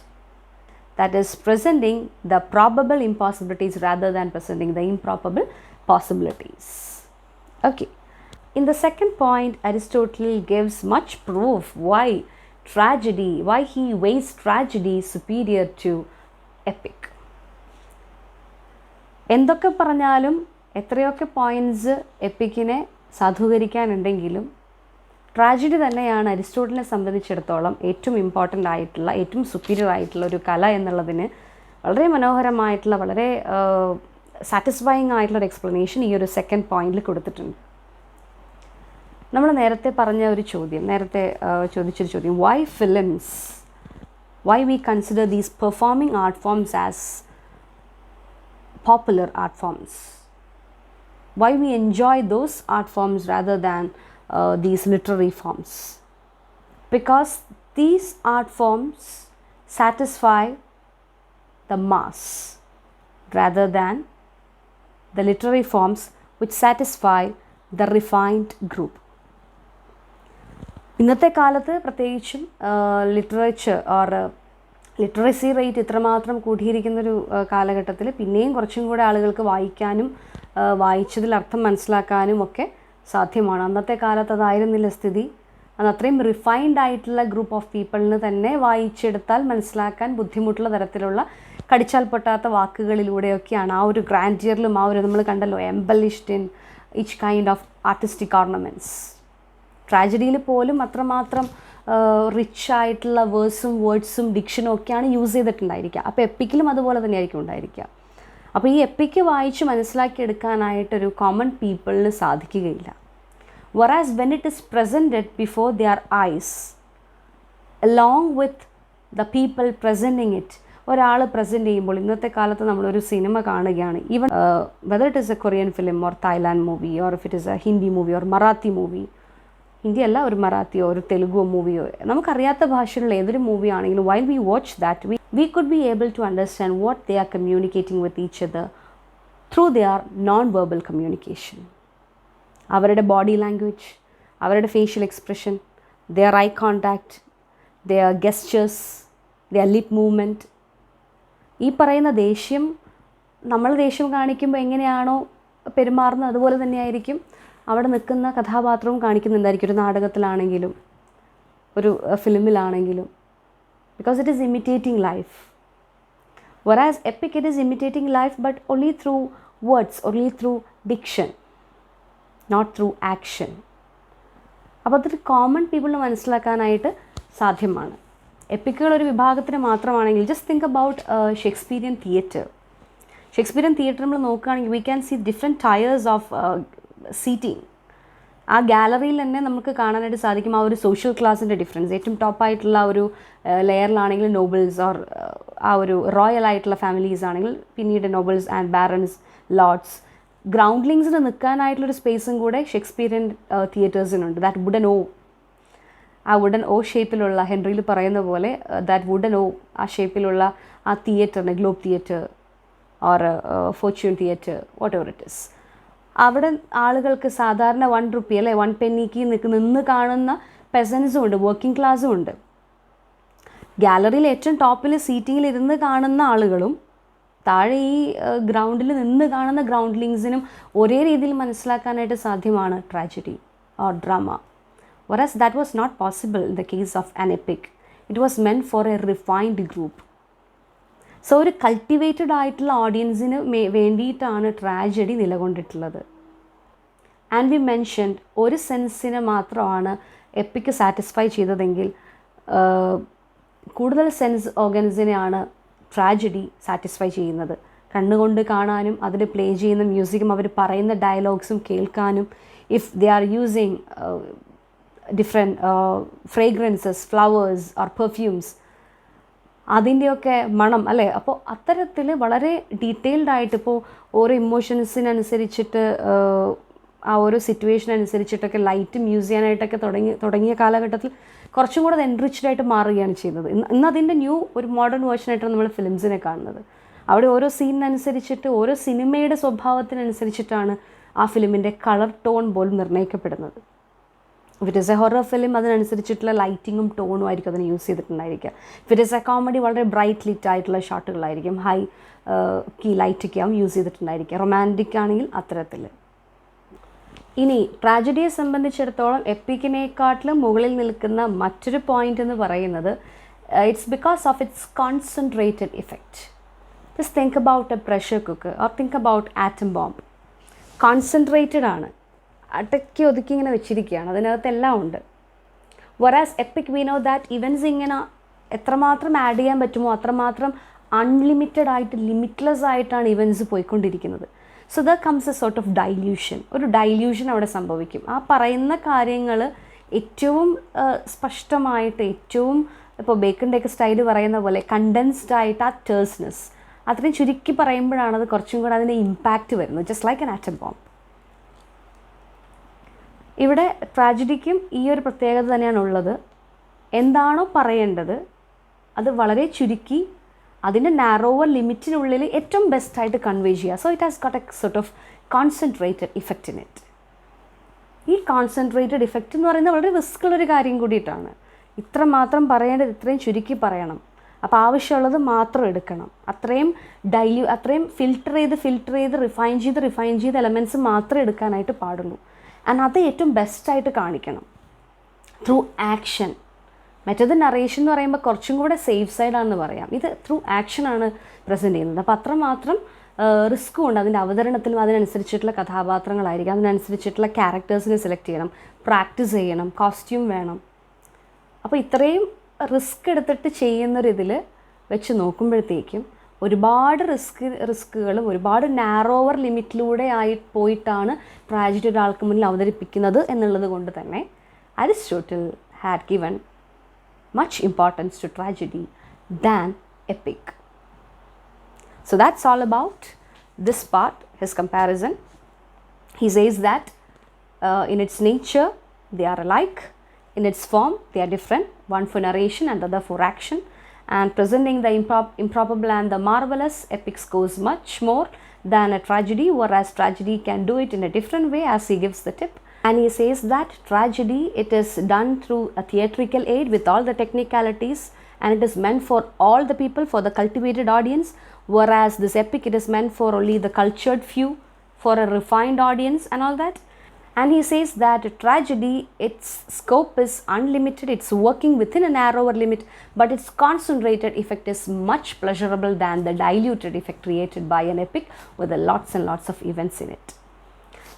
that is presenting the probable impossibilities rather than presenting the improbable possibilities. Okay. In the second point, Aristotle gives much proof why he weighs tragedy superior to epic. എന്തൊക്കെ പറഞ്ഞാലും എത്രയൊക്കെ points എപ്പിക്കിനെ സാധൂകരിക്കാനുണ്ടെങ്കിലും tragedy തന്നെയാണ് അരിസ്റ്റോട്ടലിനെ സംബന്ധിച്ചിടത്തോളം ഏറ്റവും important ആയിട്ടുള്ള, ഏറ്റവും superior ആയിട്ടുള്ള ഒരു കല എന്നുള്ളതിന് വളരെ മനോഹരമായിട്ടുള്ള, വളരെ സാറ്റിസ്ഫൈയിങ് ആയിട്ടുള്ളൊരു എക്സ്പ്ലനേഷൻ ഈ ഒരു സെക്കൻഡ് പോയിന്റിൽ കൊടുത്തിട്ടുണ്ട്. നമ്മൾ നേരത്തെ പറഞ്ഞ ഒരു ചോദ്യം, ചോദിച്ചൊരു ചോദ്യം, why we consider these performing art forms as popular art forms, why we enjoy those art forms rather than these literary forms? Because these art forms satisfy the mass rather than the literary forms which satisfy the refined group. ഇന്നത്തെ കാലത്ത് പ്രത്യേകിച്ചും literature or literacy rate ഇത്രമാത്രം കൂടിയിരിക്കുന്നൊരു കാലഘട്ടത്തിൽ പിന്നെയും കുറച്ചും കൂടെ ആളുകൾക്ക് വായിക്കാനും വായിച്ചതിൽ അർത്ഥം മനസ്സിലാക്കാനും ഒക്കെ സാധ്യമാണ്. അന്നത്തെ കാലത്ത് അതായിരുന്നില്ല സ്ഥിതി. അത് അത്രയും റിഫൈൻഡ് ആയിട്ടുള്ള ഗ്രൂപ്പ് ഓഫ് പീപ്പിളിന് തന്നെ വായിച്ചെടുത്താൽ മനസ്സിലാക്കാൻ ബുദ്ധിമുട്ടുള്ള തരത്തിലുള്ള കടിച്ചാൽ പൊട്ടാത്ത വാക്കുകളിലൂടെയൊക്കെയാണ് ആ ഒരു ഗ്രാൻഡിയറിലും ആ ഒരു നമ്മൾ കണ്ടല്ലോ embellished in each kind of artistic ornaments. ട്രാജഡിയിൽ പോലും അത്രമാത്രം റിച്ച് ആയിട്ടുള്ള വേഴ്സും വേർഡ്സും ഡിക്ഷനും ഒക്കെയാണ് യൂസ് ചെയ്തിട്ടുണ്ടായിരിക്കുക. അപ്പോൾ എപ്പിക്കിലും അതുപോലെ തന്നെ ആയിരിക്കും ഉണ്ടായിരിക്കുക. അപ്പോൾ ഈ എപ്പിക്ക് വായിച്ച് മനസ്സിലാക്കിയെടുക്കാനായിട്ടൊരു കോമൺ പീപ്പിളിന് സാധിക്കുകയില്ല. whereas when it is presented before their eyes along with the people presenting it, ഒരാൾ പ്രസൻറ്റ് ചെയ്യുമ്പോൾ ഇന്നത്തെ കാലത്ത് നമ്മളൊരു സിനിമ കാണുകയാണ്, even whether it is A Korean film or Thailand movie or if it is A Hindi movie or Marathi movie, Hindi അല്ല, ഒരു മറാത്തിയോ ഒരു തെലുഗോ മൂവിയോ, നമുക്കറിയാത്ത ഭാഷയിലുള്ള ഏതൊരു മൂവി ആണെങ്കിലും while we watch that we could be able to understand what they are communicating with each other through their non-verbal communication. അവരുടെ body language, അവരുടെ facial expression, their eye contact, their gestures, their lip movement. ഈ പറയുന്ന ദേഷ്യം, നമ്മൾ ദേഷ്യം കാണിക്കുമ്പോൾ എങ്ങനെയാണോ പെരുമാറുന്നത് അതുപോലെ തന്നെയായിരിക്കും അവിടെ നിൽക്കുന്ന കഥാപാത്രവും കാണിക്കുന്നുണ്ടായിരിക്കും, ഒരു നാടകത്തിലാണെങ്കിലും ഒരു ഫിലിമിലാണെങ്കിലും. Because it is imitating life. whereas epic it is imitating life but only through words, only through diction, not through action. അപ്പോൾ അതൊരു കോമൺ പീപ്പിളിന് മനസ്സിലാക്കാനായിട്ട് സാധ്യമാണ്. എപ്പിക്കുകൾ ഒരു വിഭാഗത്തിന് മാത്രമാണെങ്കിൽ just think about Shakespearean theatre. Shakespearean theatre നമ്മൾ നോക്കുകയാണെങ്കിൽ we can see different tiers of seating. ആ ഗാലറിയിൽ തന്നെ നമുക്ക് കാണാനായിട്ട് സാധിക്കും ആ ഒരു സോഷ്യൽ ക്ലാസിൻ്റെ ഡിഫറൻസ്. ഏറ്റവും ടോപ്പായിട്ടുള്ള ഒരു ലെയറിലാണെങ്കിൽ നോബിൾസ് ഓർ ആ ഒരു റോയൽ ആയിട്ടുള്ള ഫാമിലീസ് ആണെങ്കിൽ പിന്നീട് നോബിൾസ് ആൻഡ് ബാരൻസ്, ലോർഡ്സ്. ഗ്രൗണ്ട്ലിങ്സിന് നിൽക്കാനായിട്ടുള്ളൊരു സ്പേസും കൂടെ ഷേക്സ്പീരിയൻ തിയേറ്റേഴ്സിനുണ്ട്. ദാറ്റ് വുഡൻ ഓ, ആ വുഡൻ ഓ ഷേപ്പിലുള്ള, ഹെൻറിയിൽ പറയുന്ന പോലെ ദാറ്റ് വുഡൻ ഓ ആ ഷേപ്പിലുള്ള ആ തിയേറ്ററിന്, Globe theatre or Fortune theatre, whatever it is, അവിടെ ആളുകൾക്ക് സാധാരണ 1 റുപ്പി അല്ലെ 1 പെന്നിക്ക് നിന്ന് കാണുന്ന പെസൻസും ഉണ്ട്, വർക്കിംഗ് ക്ലാസ്സും ഉണ്ട്. ഗാലറിയിൽ ഏറ്റവും ടോപ്പിൽ സീറ്റിങ്ങിൽ ഇരുന്ന് കാണുന്ന ആളുകളും താഴെ ഈ ഗ്രൗണ്ടിൽ നിന്ന് കാണുന്ന ഗ്രൗണ്ട്ലിങ്സിനും ഒരേ രീതിയിൽ മനസ്സിലാക്കാനായിട്ട് സാധ്യമാണ് tragedy or drama. whereas that was not possible in the case of an epic. It was meant for a refined group. So ഒരു കൾട്ടിവേറ്റഡ് ആയിട്ടുള്ള ഓഡിയൻസിന് വേണ്ടിയിട്ടാണ് ട്രാജഡി നിലകൊണ്ടിട്ടുള്ളത്. ആൻഡ് വി മെൻഷൻഡ് ഒരു സെൻസിനെ മാത്രമാണ് എപ്പിക്ക് സാറ്റിസ്ഫൈ ചെയ്തതെങ്കിൽ കൂടുതൽ സെൻസ് ഓർഗൻസിനെയാണ് ട്രാജഡി സാറ്റിസ്ഫൈ ചെയ്യുന്നത്. കണ്ണുകൊണ്ട് കാണാനും അതിൽ പ്ലേ ചെയ്യുന്ന മ്യൂസിക്കും അവർ പറയുന്ന ഡയലോഗ്സും കേൾക്കാനും, if they are using different fragrances, flowers or perfumes, അതിൻ്റെയൊക്കെ മണം അല്ലേ. അപ്പോൾ അത്തരത്തിൽ വളരെ ഡീറ്റെയിൽഡ് ആയിട്ട് ഇപ്പോൾ ഓരോ ഇമോഷൻസിനനുസരിച്ചിട്ട് ആ ഓരോ സിറ്റുവേഷൻ അനുസരിച്ചിട്ടൊക്കെ ലൈറ്റും യൂസ് ചെയ്യാനായിട്ടൊക്കെ തുടങ്ങിയ കാലഘട്ടത്തിൽ കുറച്ചും കൂടെ അത് എൻറിച്ച്ഡ് ആയിട്ട് മാറുകയാണ് ചെയ്യുന്നത്. ഇന്ന് അതിൻ്റെ ഒരു മോഡേൺ വേർഷനായിട്ടാണ് നമ്മൾ ഫിലിംസിനെ കാണുന്നത്. അവിടെ ഓരോ സീനിനനുസരിച്ചിട്ട്, ഓരോ സിനിമയുടെ സ്വഭാവത്തിനനുസരിച്ചിട്ടാണ് ആ ഫിലിമിൻ്റെ കളർ ടോൺ പോലും നിർണ്ണയിക്കപ്പെടുന്നത്. If it is a horror film അതിനനുസരിച്ചിട്ടുള്ള ലൈറ്റിങ്ങും ടോണും ആയിരിക്കും അതിന് യൂസ് ചെയ്തിട്ടുണ്ടായിരിക്കുക. If it is a comedy വളരെ ബ്രൈറ്റ് ലിറ്റ് ആയിട്ടുള്ള ഷോട്ടുകളായിരിക്കും, ഹൈ കീ ലൈറ്റൊക്കെ ആവും യൂസ് ചെയ്തിട്ടുണ്ടായിരിക്കുക. റൊമാൻറ്റിക് ആണെങ്കിൽ അത്തരത്തിൽ. ഇനി ട്രാജഡിയെ സംബന്ധിച്ചിടത്തോളം എപ്പിക്കിനേക്കാട്ടിലും മുകളിൽ നിൽക്കുന്ന മറ്റൊരു പോയിൻ്റ് എന്ന് പറയുന്നത് it's because of its concentrated effect. Just think about A pressure cooker or think about atom bomb. Concentrated ആണ്, അടക്കി ഒതുക്കി ഇങ്ങനെ വെച്ചിരിക്കുകയാണ്, അതിനകത്ത് എല്ലാം ഉണ്ട്. whereas EPIC we know that events ഇങ്ങനെ എത്രമാത്രം ആഡ് ചെയ്യാൻ പറ്റുമോ അത്രമാത്രം അൺലിമിറ്റഡ് ആയിട്ട്, ലിമിറ്റ്ലെസ് ആയിട്ടാണ് ഇവൻസ് പോയിക്കൊണ്ടിരിക്കുന്നത്. So there comes A sort of dilution. ഒരു ഡൈല്യൂഷൻ അവിടെ സംഭവിക്കും. ആ പറയുന്ന കാര്യങ്ങൾ ഏറ്റവും സ്പഷ്ടമായിട്ട്, ഏറ്റവും ഇപ്പോൾ ബേക്കറിൻ്റെയൊക്കെ സ്റ്റൈല് പറയുന്ന പോലെ കണ്ടൻസ്ഡ് ആയിട്ട് ആ ടേഴ്സ്നെസ് അത്രയും ചുരുക്കി പറയുമ്പോഴാണ് അത് കുറച്ചും കൂടെ അതിൻ്റെ ഇമ്പാക്റ്റ് വരുന്നത്. Just like an atom bomb. ഇവിടെ ട്രാജഡിക്കും ഈ ഒരു പ്രത്യേകത തന്നെയാണ് ഉള്ളത്. എന്താണോ പറയേണ്ടത് അത് വളരെ ചുരുക്കി അതിൻ്റെ നാരോവർ ലിമിറ്റിനുള്ളിൽ ഏറ്റവും ബെസ്റ്റായിട്ട് കൺവേ ചെയ്യുക. So it has got A sort of concentrated effect in it. ഈ കോൺസെൻട്രേറ്റഡ് ഇഫക്റ്റ് എന്ന് പറയുന്നത് വളരെ റിസ്ക്കുള്ളൊരു കാര്യം കൂടിയിട്ടാണ്. ഇത്ര മാത്രം പറയേണ്ടത് ഇത്രയും ചുരുക്കി പറയണം. അപ്പോൾ ആവശ്യമുള്ളത് മാത്രം എടുക്കണം. അത്രയും ഫിൽറ്റർ ചെയ്ത് റിഫൈൻ ചെയ്ത് എലമെൻറ്റ്സ് മാത്രമേ എടുക്കാനായിട്ട് പാടുള്ളൂ. ആൻഡ് അത് ഏറ്റവും ബെസ്റ്റായിട്ട് കാണിക്കണം ത്രൂ ആക്ഷൻ. മറ്റേത് നറേഷൻ എന്ന് പറയുമ്പോൾ കുറച്ചും കൂടെ സേഫ് സൈഡാണെന്ന് പറയാം. ഇത് ത്രൂ ആക്ഷനാണ് പ്രസൻറ്റ് ചെയ്യുന്നത്. അപ്പോൾ അത്രമാത്രം റിസ്ക്കും ഉണ്ട് അതിൻ്റെ അവതരണത്തിലും. അതിനനുസരിച്ചിട്ടുള്ള കഥാപാത്രങ്ങളായിരിക്കും, അതിനനുസരിച്ചിട്ടുള്ള ക്യാരക്ടേഴ്സിനെ സെലക്ട് ചെയ്യണം, പ്രാക്ടീസ് ചെയ്യണം, കോസ്റ്റ്യൂം വേണം. അപ്പോൾ ഇത്രയും റിസ്ക് എടുത്തിട്ട് ചെയ്യുന്നൊരിതിൽ വെച്ച് നോക്കുമ്പോഴത്തേക്കും ഒരുപാട് റിസ്ക്കുകളും ഒരുപാട് നാരോവർ ലിമിറ്റിലൂടെ പോയിട്ടാണ് ട്രാജഡി ഒരാൾക്ക് മുന്നിൽ അവതരിപ്പിക്കുന്നത് എന്നുള്ളത് കൊണ്ട് തന്നെ Aristotle had given much importance to tragedy than epic. So that's all about this part, his comparison. He says that in its nature they are alike, in its form they are different, one for narration and the other for action, and presenting the improbable and the marvelous, epics goes much more than a tragedy, whereas tragedy can do it in a different way, as he gives the tip. And he says that tragedy, it is done through a theatrical aid with all the technicalities, and it is meant for all the people, for the cultivated audience, whereas this epic, it is meant for only the cultured few, for a refined audience and all that. And he says that tragedy, its scope is unlimited, it's working within a narrower limit, but its concentrated effect is much pleasurable than the diluted effect created by an epic with lots and lots of events in it.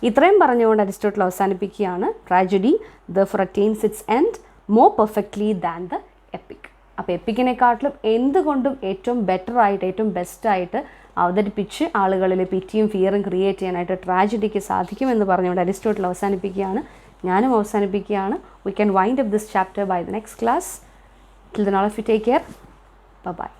ഇത്രയും പറഞ്ഞുകൊണ്ട് Aristotle അവസാനിപ്പിക്കുകയാണ്. Tragedy therefore attains its end more perfectly than the epic. അപ്പോൾ എപ്പിക്കിനെക്കാട്ടിലും എന്തുകൊണ്ടും ഏറ്റവും ബെറ്ററായിട്ട് ഏറ്റവും ബെസ്റ്റായിട്ട് അവതരിപ്പിച്ച് ആളുകളിൽ പിറ്റിയും ഫിയറും ക്രിയേറ്റ് ചെയ്യാനായിട്ട് ട്രാജഡിക്ക് സാധിക്കുമെന്ന് പറഞ്ഞുകൊണ്ട് അരിസ്റ്റോട്ടിൽ അവസാനിപ്പിക്കുകയാണ്. ഞാനും അവസാനിപ്പിക്കുകയാണ്. We can wind up this chapter by the next class. Till then all of you take care. Bye bye.